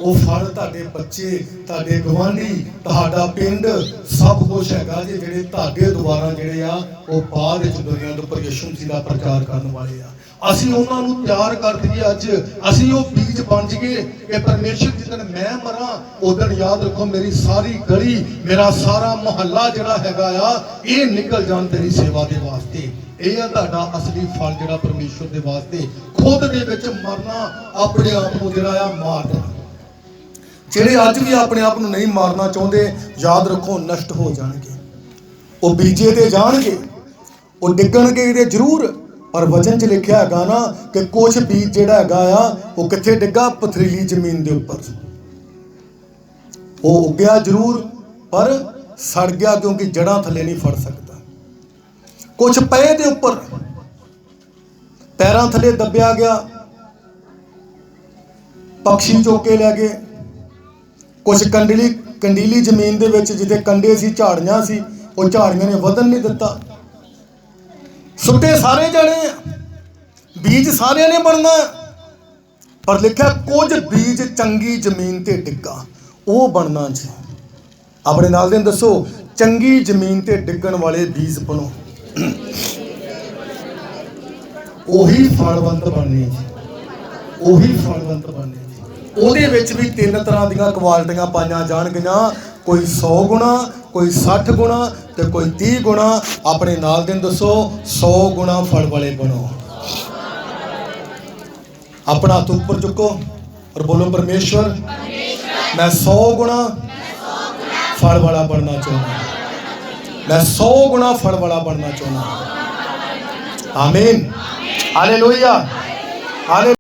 वो फल तुहाडे बच्चे, तुहाडे गवांढी, तुहाडा पिंड सब कुछ हैगा जे जिहड़े तुहाडे दुआरा जिहड़े आ वो बाद विच दुनिया दे उपर यीशु मसीह दा प्रचार करन वाले आ। असीं उन्हां नूं तैयार कर दईए, अज असीं वो बीज बन जाइए कि परमेश्वर जिदन मैं मरां उदन याद रखो मेरी सारी गली, मेरा सारा मुहल्ला जिहड़ा हैगा आ ये निकल जाण तेरी सेवा दे वास्ते। यह तुहाडा असली फल जिहड़ा परमेश्वर दे वास्ते खुद दे विच मरना, अपने आप नूं जिहड़ा आ मार देना। जिहड़े अज भी अपने आप नूं नहीं मारना चाहुंदे, याद रखो नष्ट हो जाणगे। वो बीजे ते जाणगे, वो डिग्गणगे ते जरूर, पर वचन च लिखिया हैगा ना कि कुछ बीज जिहड़ा हैगा आ वो कित्थे डिग्गा, पथरीली जमीन दे उपर। वो उग्या जरूर पर सड़ गया, क्योंकि जड़ां थले नहीं फड़ सकता। कुछ पए दे उपर पैरां थले दबिया गया, पक्षी चुक के लै गए। कुछ कंडीली जमीन दे विच जिथे कंडे सी, झाड़ियां सी, वो झाड़ियां ने वधन नहीं दिता। सुट्टे सारे जाने, बीज सारे ने बनना, पर लिखा कुछ बीज चंगी जमीन ते डिग्गा, वो बनना जी। अपने नाल दे दसो, चंगी जमीन ते डिग्गण वाले बीज बनो, ओही फलवंत बनने जी, ओही फलवंत बनने जी। ਉਹਦੇ ਵਿੱਚ भी 3 तरह ਦੀਆਂ ਕੁਆਲਿਟੀਆਂ ਪਾਈਆਂ ਜਾਣਗੀਆਂ, कोई 100 गुणा, कोई 60 गुणा तो कोई 30 गुणा। अपने नाल दिन दसो 100 गुणा फल वाले बनो। अपना हाथ ऊपर चुको और बोलो परमेश्वर मैं 100 गुणा फल वाला बनना चाहूँगा, मैं 100 गुणा फल वाला बनना चाहूँगा। आमीन, हालेलुया, हालेलुया।